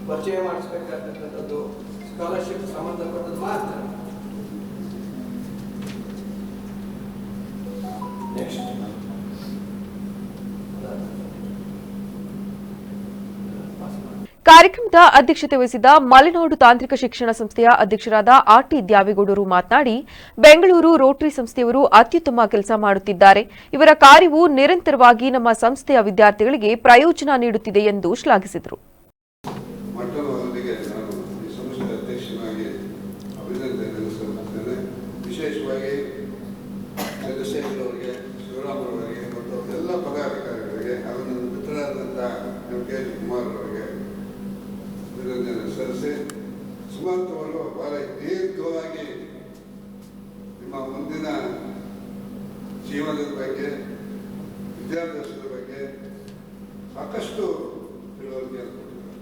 ಪರಿಚಯ ಮಾಡಿಸಬೇಕಾದಂಥದ್ದು ಸ್ಕಾಲರ್ಶಿಪ್ ಸಂಬಂಧಪಟ್ಟದ್ದು ಮಾತ್ರ. ಕಾರ್ಯಕ್ರಮದ ಅಧ್ಯಕ್ಷತೆ ವಹಿಸಿದ್ದ ಮಲೆನಾಡು ತಾಂತ್ರಿಕ ಶಿಕ್ಷಣ ಸಂಸ್ಥೆಯ ಅಧ್ಯಕ್ಷರಾದ ಆರ್ಟಿ ದ್ಯಾವೇಗೌಡರು ಮಾತನಾಡಿ, ಬೆಂಗಳೂರು ರೋಟರಿ ಸಂಸ್ಥೆಯವರು ಅತ್ಯುತ್ತಮ ಕೆಲಸ ಮಾಡುತ್ತಿದ್ದಾರೆ. ಇವರ ಕಾರ್ಯವು ನಿರಂತರವಾಗಿ ನಮ್ಮ ಸಂಸ್ಥೆಯ ವಿದ್ಯಾರ್ಥಿಗಳಿಗೆ ಪ್ರಯೋಜನ ನೀಡುತ್ತಿದೆ ಎಂದು ಶ್ಲಾಘಿಸಿದರು. ವಿಶೇಷವಾಗಿ ಚಂದ್ರಶೇಖರ್ ಅವರಿಗೆ, ಶಿವರಾಮ್ ಅವರಿಗೆ ಮತ್ತು ಎಲ್ಲ ಪದಾಧಿಕಾರಿಗಳಿಗೆ, ಅದನ್ನು ಮಿತ್ರರಾದಂಥ ಕೆ ಕುಮಾರ್ ಅವರಿಗೆ ಅಭಿನಂದನೆ ಸಲ್ಲಿಸಿ, ಸುಮಂತ್ ಅವರು ಬಹಳ ದೀರ್ಘವಾಗಿ ನಿಮ್ಮ ಮುಂದಿನ ಜೀವನದ ಬಗ್ಗೆ, ವಿದ್ಯಾಭ್ಯಾಸದ ಬಗ್ಗೆ ಸಾಕಷ್ಟು ತಿಳುವಳಿಕೆಯನ್ನು ಕೊಟ್ಟಿದ್ದಾರೆ.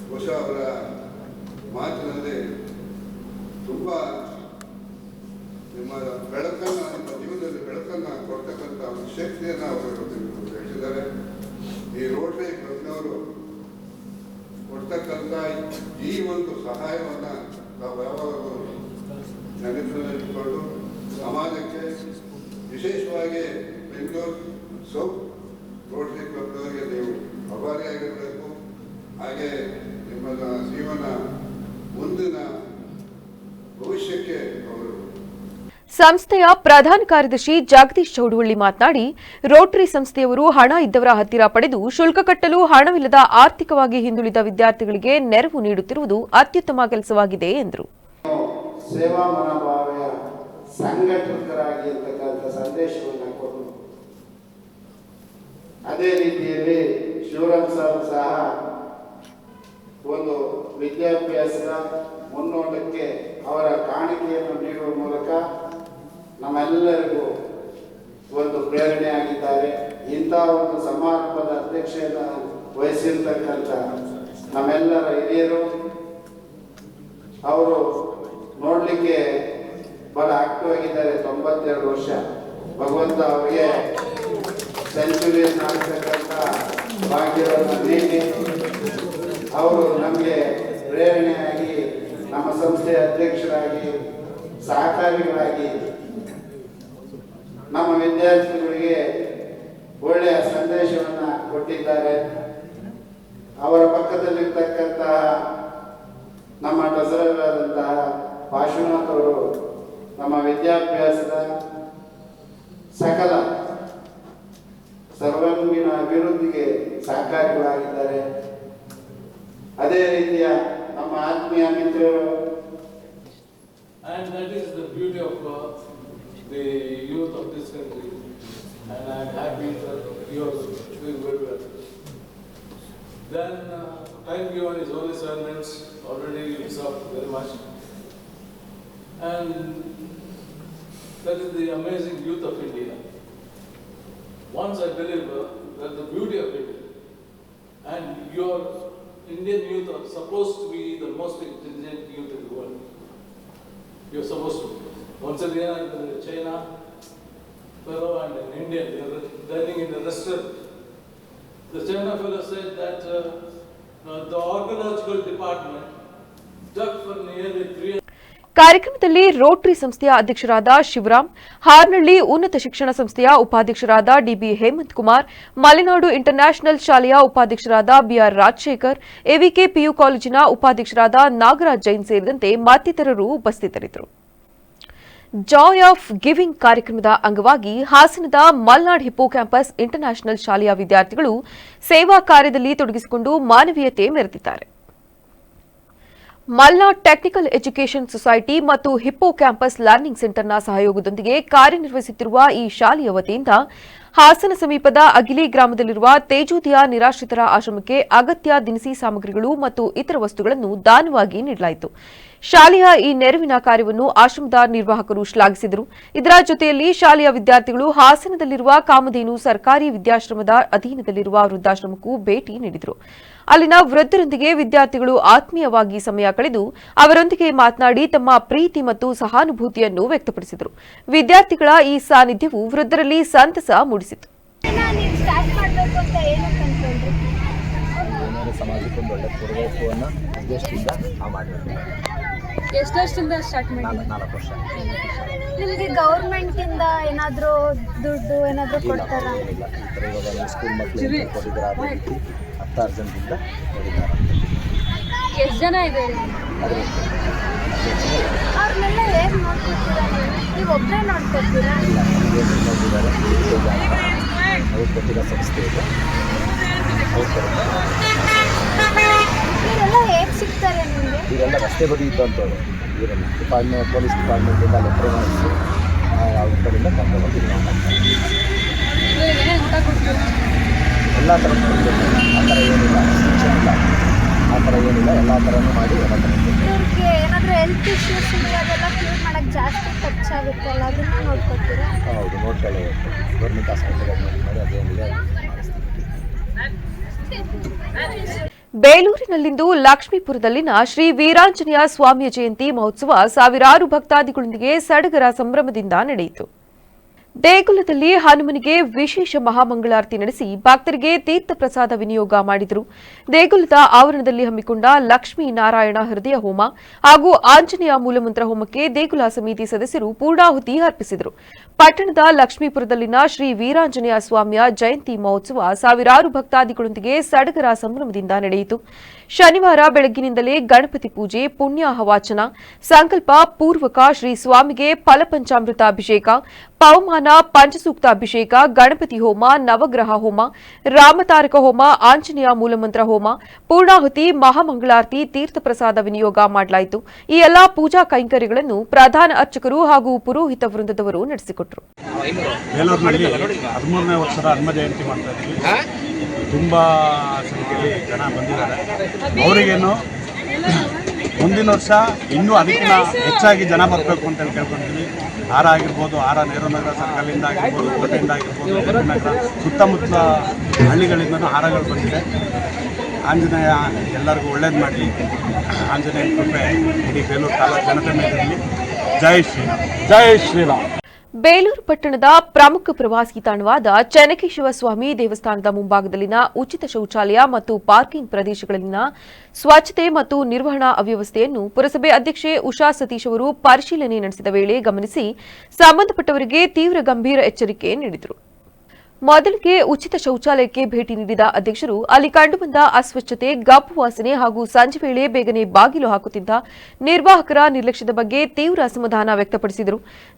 ಬಹುಶಃ ಅವರ ಮಾತಿನಲ್ಲಿ ತುಂಬ ನಿಮ್ಮ ಬೆಳಕನ್ನು, ನಿಮ್ಮ ಜೀವನದಲ್ಲಿ ಬೆಳಕನ್ನು ಕೊಡ್ತಕ್ಕಂಥ ಒಂದು ಶಕ್ತಿಯನ್ನು ಅವರು ಹೇಳಿದ್ದಾರೆ. ಈ ರೋಟರಿ ಕ್ಲಬ್ನವರು ಕೊಡ್ತಕ್ಕಂಥ ಈ ಒಂದು ಸಹಾಯವನ್ನು ನಾವು ಯಾವಾಗಲೂ ನೆನಪಿನಲ್ಲಿಟ್ಟುಕೊಂಡು ಸಮಾಜಕ್ಕೆ, ವಿಶೇಷವಾಗಿ ಬೆಂಗಳೂರು ಸೌತ್ ರೋಟರಿ ಕ್ಲಬ್ನವರಿಗೆ ನೀವು ಆಭಾರಿಯಾಗಿರಬೇಕು. ಹಾಗೆ ನಿಮ್ಮ ಜೀವನ ಮುಂದಿನ ಭವಿಷ್ಯಕ್ಕೆ ಅವರು. ಸಂಸ್ಥೆಯ ಪ್ರಧಾನ ಕಾರ್ಯದರ್ಶಿ ಜಗದೀಶ್ ಚೌಡವಳ್ಳಿ ಮಾತನಾಡಿ, ರೋಟರಿ ಸಂಸ್ಥೆಯವರು ಹಣ ಇದ್ದವರ ಹತ್ತಿರ ಪಡೆದು ಶುಲ್ಕ ಕಟ್ಟಲು ಹಣವಿಲ್ಲದ ಆರ್ಥಿಕವಾಗಿ ಹಿಂದುಳಿದ ವಿದ್ಯಾರ್ಥಿಗಳಿಗೆ ನೆರವು ನೀಡುತ್ತಿರುವುದು ಅತ್ಯುತ್ತಮ ಕೆಲಸವಾಗಿದೆ ಎಂದರು. ಸೇವಾ ಮನೋಭಾವದ ಸಂಘಟಕರಾಗಿ ಇರತಕ್ಕಂಥ ಸಂದೇಶವನ್ನು ಕೊಟ್ಟು, ಅದೇ ರೀತಿಯಲ್ಲಿ ಶಿವರಾಮ್ ಸರ್ ಸಹ ಒಂದು ವಿದ್ಯಾಭ್ಯಾಸದ ಮುನ್ನೋಟಕ್ಕೆ ಅವರ ಕಾಣಿಕೆಯನ್ನು ನೀಡುವ ಮೂಲಕ ನಮ್ಮೆಲ್ಲರಿಗೂ ಒಂದು ಪ್ರೇರಣೆ ಆಗಿದ್ದಾರೆ. ಇಂಥ ಒಂದು ಸಮಾರಂಭದ ಅಧ್ಯಕ್ಷತೆಯನ್ನು ವಹಿಸಿರ್ತಕ್ಕಂಥ ನಮ್ಮೆಲ್ಲರ ಹಿರಿಯರು. ಅವರು ನೋಡಲಿಕ್ಕೆ ಬಹಳ ಆಕ್ಟಿವ್ ಆಗಿದ್ದಾರೆ. 92 ವರ್ಷ. ಭಗವಂತ ಅವರಿಗೆ ಸೆಂಚುರಿ ನಾಡ್ತಕ್ಕಂಥ ಭಾಗ್ಯವನ್ನು ನೀಡಿ ಅವರು ನಮಗೆ ಪ್ರೇರಣೆಯಾಗಿ ನಮ್ಮ ಸಂಸ್ಥೆಯ ಅಧ್ಯಕ್ಷರಾಗಿ ಸಹಕಾರಿಗಳಾಗಿ ನಮ್ಮ ವಿದ್ಯಾರ್ಥಿಗಳಿಗೆ ಒಳ್ಳೆಯ ಸಂದೇಶವನ್ನು ಕೊಟ್ಟಿದ್ದಾರೆ. ಅವರ ಪಕ್ಕದಲ್ಲಿರ್ತಕ್ಕಂತಹ ನಮ್ಮ ಟ್ರೆಸರರಾದಂತಹ ಪಾಶುನಾಥ್ ಅವರು ನಮ್ಮ ವಿದ್ಯಾಭ್ಯಾಸದ ಸಕಲ ಸರ್ವಾಂಗೀಣ ಅಭಿವೃದ್ಧಿಗೆ ಸಹಕಾರಿಗಳಾಗಿದ್ದಾರೆ. ಅದೇ ರೀತಿಯ ನಮ್ಮ ಆತ್ಮೀಯ ಮಿತ್ರರು. And that is the beauty of the youth of this country. And I am happy that you are doing very well. Then time given is only 7 minutes. Already it's up very much. And that is the amazing youth of India. Once I believe that the beauty of India, and your Indian youth are supposed to be the most intelligent youth in the world. You're supposed to. Once again, China fellow and an Indian, they are dining in a restaurant. The China fellow said that the archaeological department dug for nearly 300. ಕಾರ್ಯಕ್ರಮದಲ್ಲಿ Rotary ಸಂಸ್ಥೆಯ ಅಧ್ಯಕ್ಷರಾದ ಶಿವರಾಮ್, ಹಾರ್ನಳ್ಳಿ ಉನ್ನತ ಶಿಕ್ಷಣ ಸಂಸ್ಥೆಯ ಉಪಾಧ್ಯಕ್ಷರಾದ dB Hemant Kumar, Malenadu international ಶಾಲೆಯ ಉಪಾಧ್ಯಕ್ಷರಾದ B R Rajashekhar, AVK PU ಕಾಲೇಜಿನ ಉಪಾಧ್ಯಕ್ಷರಾದ ನಾಗರಾಜ್ ಜೈನ್ ಸೇರಿದಂತೆ ಮತ್ತಿತರರು ಉಪಸ್ಥಿತರಿದ್ದರು. ಜಾಯ್ ಆಫ್ ಗಿವಿಂಗ್ ಕಾರ್ಯಕ್ರಮದ ಅಂಗವಾಗಿ ಹಾಸನದ ಮಲ್ನಾಡ್ ಹಿಪ್ಪೋ ಕ್ಯಾಂಪಸ್ ಇಂಟರ್ನ್ಯಾಷನಲ್ ಶಾಲೆಯ ವಿದ್ಯಾರ್ಥಿಗಳು ಸೇವಾ ಕಾರ್ಯದಲ್ಲಿ ತೊಡಗಿಸಿಕೊಂಡು ಮಾನವೀಯತೆ ಮೆರೆದಿದ್ದಾರೆ. ಮಲ್ನಾಡ್ ಟೆಕ್ನಿಕಲ್ ಎಜುಕೇಷನ್ ಸೊಸೈಟಿ ಮತ್ತು ಹಿಪ್ಪೋ ಕ್ಯಾಂಪಸ್ ಲರ್ನಿಂಗ್ ಸೆಂಟರ್ನ ಸಹಯೋಗದೊಂದಿಗೆ ಕಾರ್ಯನಿರ್ವಹಿಸುತ್ತಿರುವ ಈ ಶಾಲೆಯ ವತಿಯಿಂದ ಹಾಸನ ಸಮೀಪದ ಅಗಿಲಿ ಗ್ರಾಮದಲ್ಲಿರುವ ತೇಜೋದಯ ನಿರಾಶ್ರಿತರ ಆಶ್ರಮಕ್ಕೆ ಅಗತ್ಯ ದಿನಸಿ ಸಾಮಗ್ರಿಗಳು ಮತ್ತು ಇತರ ವಸ್ತುಗಳನ್ನು ದಾನವಾಗಿ ನೀಡಲಾಯಿತು. ಶಾಲೆಯ ಈ ನೆರವಿನ ಕಾರ್ಯವನ್ನು ಆಶ್ರಮದ ನಿರ್ವಾಹಕರು ಶ್ಲಾಘಿಸಿದರು. ಇದರ ಜೊತೆಯಲ್ಲಿ ಶಾಲೆಯ ವಿದ್ಯಾರ್ಥಿಗಳು ಹಾಸನದಲ್ಲಿರುವ ಕಾಮಧೇನು ಸರ್ಕಾರಿ ವಿದ್ಯಾಶ್ರಮದ ಅಧೀನದಲ್ಲಿರುವ ವೃದ್ಧಾಶ್ರಮಕ್ಕೂ ಭೇಟಿ ನೀಡಿದರು. ಅಲ್ಲಿನ ವೃದ್ಧರೊಂದಿಗೆ ವಿದ್ಯಾರ್ಥಿಗಳು ಆತ್ಮೀಯವಾಗಿ ಸಮಯ ಕಳೆದು ಅವರೊಂದಿಗೆ ಮಾತನಾಡಿ ತಮ್ಮ ಪ್ರೀತಿ ಮತ್ತು ಸಹಾನುಭೂತಿಯನ್ನು ವ್ಯಕ್ತಪಡಿಸಿದರು. ವಿದ್ಯಾರ್ಥಿಗಳ ಈ ಸಾನ್ನಿಧ್ಯವು ವೃದ್ಧರಲ್ಲಿ ಸಂತಸ ಮೂಡಿಸಿತು. ಸಮಾಜಕ್ಕೊಂದು ಒಳ್ಳೆ ಕೊಡಬೇಕು ಅನ್ನೋ ಉದ್ದೇಶದಿಂದ ನಾವು ಮಾಡಬೇಕು. ಎಷ್ಟು ವರ್ಷದಿಂದ ಸ್ಟಾರ್ಟ್ ಮಾಡಿ? 4 ವರ್ಷ. ನಿಮಗೆ ಗೌರ್ಮೆಂಟಿಂದ ಏನಾದರೂ ದುಡ್ಡು ಏನಾದರೂ ಕೊಡ್ತಾರಾ? ಇಲ್ಲ, ಈ ಥರ ಇವಾಗ ನಮ್ಮ ಸ್ಕೂಲ್ ಮಕ್ಕಳು ಕೊಟ್ಟಿದ್ದಾರೆ, ಅದೇ ರೀತಿ 10 ಜನರಿಂದ ಕೊಟ್ಟಿದ್ದಾರೆ. ಎಷ್ಟು ಜನ ಇದೆ? ಅವ್ರನ್ನೆಲ್ಲ ಹೇಗೆ ನೋಡ್ಕೊತೀರಾ? ನೀವು ಒಬ್ಬರೇ ನೋಡ್ಕೊತೀರಾ? ಇಲ್ಲ, ನೋಡಿದ್ದಾರೆ ಅವ್ರು ಕೊಟ್ಟಿರೋ ಸಂಸ್ಥೆ ಇದೆ. ಇವರೆಲ್ಲ ಹೇಗೆ ಸಿಗ್ತಾರೆ ನಿಮಗೆ? ಇವರೆಲ್ಲ ರಸ್ತೆ ಬದಿ ಇದ್ದಂಥವ್ರು. ಇವರೆಲ್ಲ ಡಿಪಾರ್ಟ್ಮೆಂಟ್, ಪೊಲೀಸ್ ಡಿಪಾರ್ಟ್ಮೆಂಟಿಂದ ಲೆಟ್ರ್ ಮಾಡಿಸಿ ಅವ್ರ ಕಡೆಯಿಂದ ಕರ್ಕೊಂಡು ಎಲ್ಲ ಥರ ಆ ಥರ ಏನಿಲ್ಲ, ಶಿಕ್ಷಣ ಇಲ್ಲ, ಆ ಥರ ಏನಿಲ್ಲ, ಎಲ್ಲ ಥರನೂ ಮಾಡಿ ಎಲ್ಲ ಥರ. ಇವ್ರಿಗೆ ಏನಾದರೂ ಹೆಲ್ತ್ ಇಶ್ಯೂಸ್ ಇದೆ, ಅದೆಲ್ಲ ಕ್ಯೂರ್ ಮಾಡೋಕ್ಕೆ ಜಾಸ್ತಿ ಖರ್ಚಾಗುತ್ತಲ್ಲ, ಅದನ್ನು ನೋಡ್ಕೊತೀರಾ? ಹೌದು, ನೋಡ್ಕೊಳ್ಳಿ. ಗೌರ್ಮೆಂಟ್ ಹಾಸ್ಪಿಟಲ್ ಮಾಡಿ ಅದೇನಿದೆ ಬೇಲೂರಿನಲ್ಲಿಂದು ಲಕ್ಷ್ಮೀಪುರದಲ್ಲಿನ ಶ್ರೀ ವೀರಾಂಜನೇಯ ಸ್ವಾಮಿಯ ಜಯಂತಿ ಮಹೋತ್ಸವ ಸಾವಿರಾರು ಭಕ್ತಾದಿಗಳೊಂದಿಗೆ ಸಡಗರ ಸಂಭ್ರಮದಿಂದ ನಡೆಯಿತು. ದೇಗುಲದಲ್ಲಿ ಹನುಮನಿಗೆ ವಿಶೇಷ ಮಹಾಮಂಗಳಾರತಿ ನಡೆಸಿ ಭಕ್ತರಿಗೆ ತೀರ್ಥ ಪ್ರಸಾದ ವಿನಿಯೋಗ ಮಾಡಿದರು. ದೇಗುಲದ ಆವರಣದಲ್ಲಿ ಹಮ್ಮಿಕೊಂಡ ಲಕ್ಷ್ಮೀ ನಾರಾಯಣ ಹೃದಯ ಹೋಮ ಹಾಗೂ ಆಂಜನೇಯ ಮೂಲಮಂತ್ರ ಹೋಮಕ್ಕೆ ದೇಗುಲ ಸಮಿತಿ ಸದಸ್ಯರು ಪೂರ್ಣಾಹುತಿ ಅರ್ಪಿಸಿದರು. ಪಟ್ಟಣದ ಲಕ್ಷ್ಮೀಪುರದಲ್ಲಿನ ಶ್ರೀ ವೀರಾಂಜನೇಯ ಸ್ವಾಮಿಯ ಜಯಂತಿ ಮಹೋತ್ಸವ ಸಾವಿರಾರು ಭಕ್ತಾದಿಗಳೊಂದಿಗೆ ಸಡಗರ ಸಂಭ್ರಮದಿಂದ ನಡೆಯಿತು. ಶನಿವಾರ ಬೆಳಗ್ಗಿನಿಂದಲೇ ಗಣಪತಿ ಪೂಜೆ, ಪುಣ್ಯಾಹ ವಾಚನ, ಸಂಕಲ್ಪ ಪೂರ್ವಕ ಶ್ರೀ ಸ್ವಾಮಿಗೆ ಫಲಪಂಚಾಮೃತ ಅಭಿಷೇಕ, ಪವಮಾನ ಪಂಚಸೂಕ್ತ ಅಭಿಷೇಕ, ಗಣಪತಿ ಹೋಮ, ನವಗ್ರಹ ಹೋಮ, ರಾಮತಾರಕ ಹೋಮ, ಆಂಜನೇಯ ಮೂಲಮಂತ್ರ ಹೋಮ, ಪೂರ್ಣಾಹುತಿ, ಮಹಾಮಂಗಳಾರತಿ, ತೀರ್ಥ ಪ್ರಸಾದ ವಿನಿಯೋಗ ಮಾಡಲಾಯಿತು. ಈ ಎಲ್ಲಾ ಪೂಜಾ ಕೈಂಕರ್ಯಗಳನ್ನು ಪ್ರಧಾನ ಅರ್ಚಕರು ಹಾಗೂ ಪುರೋಹಿತ ವೃಂದದವರು ನಡೆಸಿಕೊಟ್ಟರು. ಬೇಲೂರಿನಲ್ಲಿ 13ನೇ ವರ್ಷದ ಹನುಮ ಜಯಂತಿ ಮಾಡ್ತಾ ಇದ್ದೀವಿ. ತುಂಬ ಸಂಖ್ಯೆಯಲ್ಲಿ ಜನ ಬಂದಿದ್ದಾರೆ. ಅವರಿಗೇನು ಮುಂದಿನ ವರ್ಷ ಇನ್ನೂ ಅದಕ್ಕಿಂತ ಹೆಚ್ಚಾಗಿ ಜನ ಬರಬೇಕು ಅಂತೇಳಿ ಕೇಳ್ಕೊಳ್ತೀವಿ. ಹಾರ ಆಗಿರ್ಬೋದು, ಹಾರ ನೆಹರು ಸರ್ಕಲಿಂದ ಆಗಿರ್ಬೋದು, ಕೋಟೆಯಿಂದ ಆಗಿರ್ಬೋದು, ನಗರ ಸುತ್ತಮುತ್ತಲ ಹಳ್ಳಿಗಳಿಂದನೂ ಹಾರಗಳು ಬಂದಿದೆ. ಆಂಜನೇಯ ಎಲ್ಲರಿಗೂ ಒಳ್ಳೇದು ಮಾಡಲಿ. ಆಂಜನೇಯ ಕೃಪೆ ಇಡೀ ಬೇಲೂರು ತಾಲೂಕು ಜನತೆ ಮೇಲೆ ಇರಲಿ. ಜೈ ಶ್ರೀರಾಮ್. ಜೈ ಶ್ರೀರಾಮ್. ಬೇಲೂರು ಪಟ್ಟಣದ ಪ್ರಮುಖ ಪ್ರವಾಸಿ ತಾಣವಾದ ಚೆನ್ನಕೇಶವ ಸ್ವಾಮಿ ದೇವಸ್ಥಾನದ ಮುಂಭಾಗದಲ್ಲಿನ ಉಚಿತ ಶೌಚಾಲಯ ಮತ್ತು ಪಾರ್ಕಿಂಗ್ ಪ್ರದೇಶಗಳಲ್ಲಿನ ಸ್ವಚ್ಛತೆ ಮತ್ತು ನಿರ್ವಹಣಾ ಅವ್ಯವಸ್ಥೆಯನ್ನು ಪುರಸಭೆ ಅಧ್ಯಕ್ಷೆ ಉಷಾ ಸತೀಶ್ ಅವರು ಪರಿಶೀಲನೆ ನಡೆಸಿದ ವೇಳೆ ಗಮನಿಸಿ ಸಂಬಂಧಪಟ್ಟವರಿಗೆ ತೀವ್ರ ಗಂಭೀರ ಎಚ್ಚರಿಕೆ ನೀಡಿದರು. ಮೊದಲಿಗೆ ಉಚಿತ ಶೌಚಾಲಯಕ್ಕೆ ಭೇಟಿ ನೀಡಿದ ಅಧ್ಯಕ್ಷರು ಅಲ್ಲಿ ಕಂಡುಬಂದ ಅಸ್ವಚ್ಛತೆ, ಗಬ್ಬು ವಾಸನೆ ಹಾಗೂ ಸಂಜೆ ವೇಳೆ ಬೇಗನೆ ಬಾಗಿಲು ಹಾಕುತ್ತಿದ್ದ ನಿರ್ವಾಹಕರ ನಿರ್ಲಕ್ಷ್ಯದ ಬಗ್ಗೆ ತೀವ್ರ ಅಸಮಾಧಾನ ವ್ಯಕ್ತಪಡಿಸಿದರು.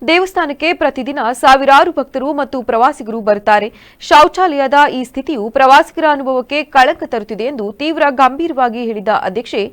ದೇವಸ್ಥಾನಕ್ಕೆ ಪ್ರತಿದಿನ ಸಾವಿರಾರು ಭಕ್ತರು ಮತ್ತು ಪ್ರವಾಸಿಗರು ಬರುತ್ತಾರೆ. ಶೌಚಾಲಯದ ಈ ಸ್ಥಿತಿಯು ಪ್ರವಾಸಿಗರ ಅನುಭವಕ್ಕೆ ಕಳಂಕ ತರುತ್ತಿದೆ ಎಂದು ತೀವ್ರ ಗಂಭೀರವಾಗಿ ಹೇಳಿದ ಅಧ್ಯಕ್ಷೆ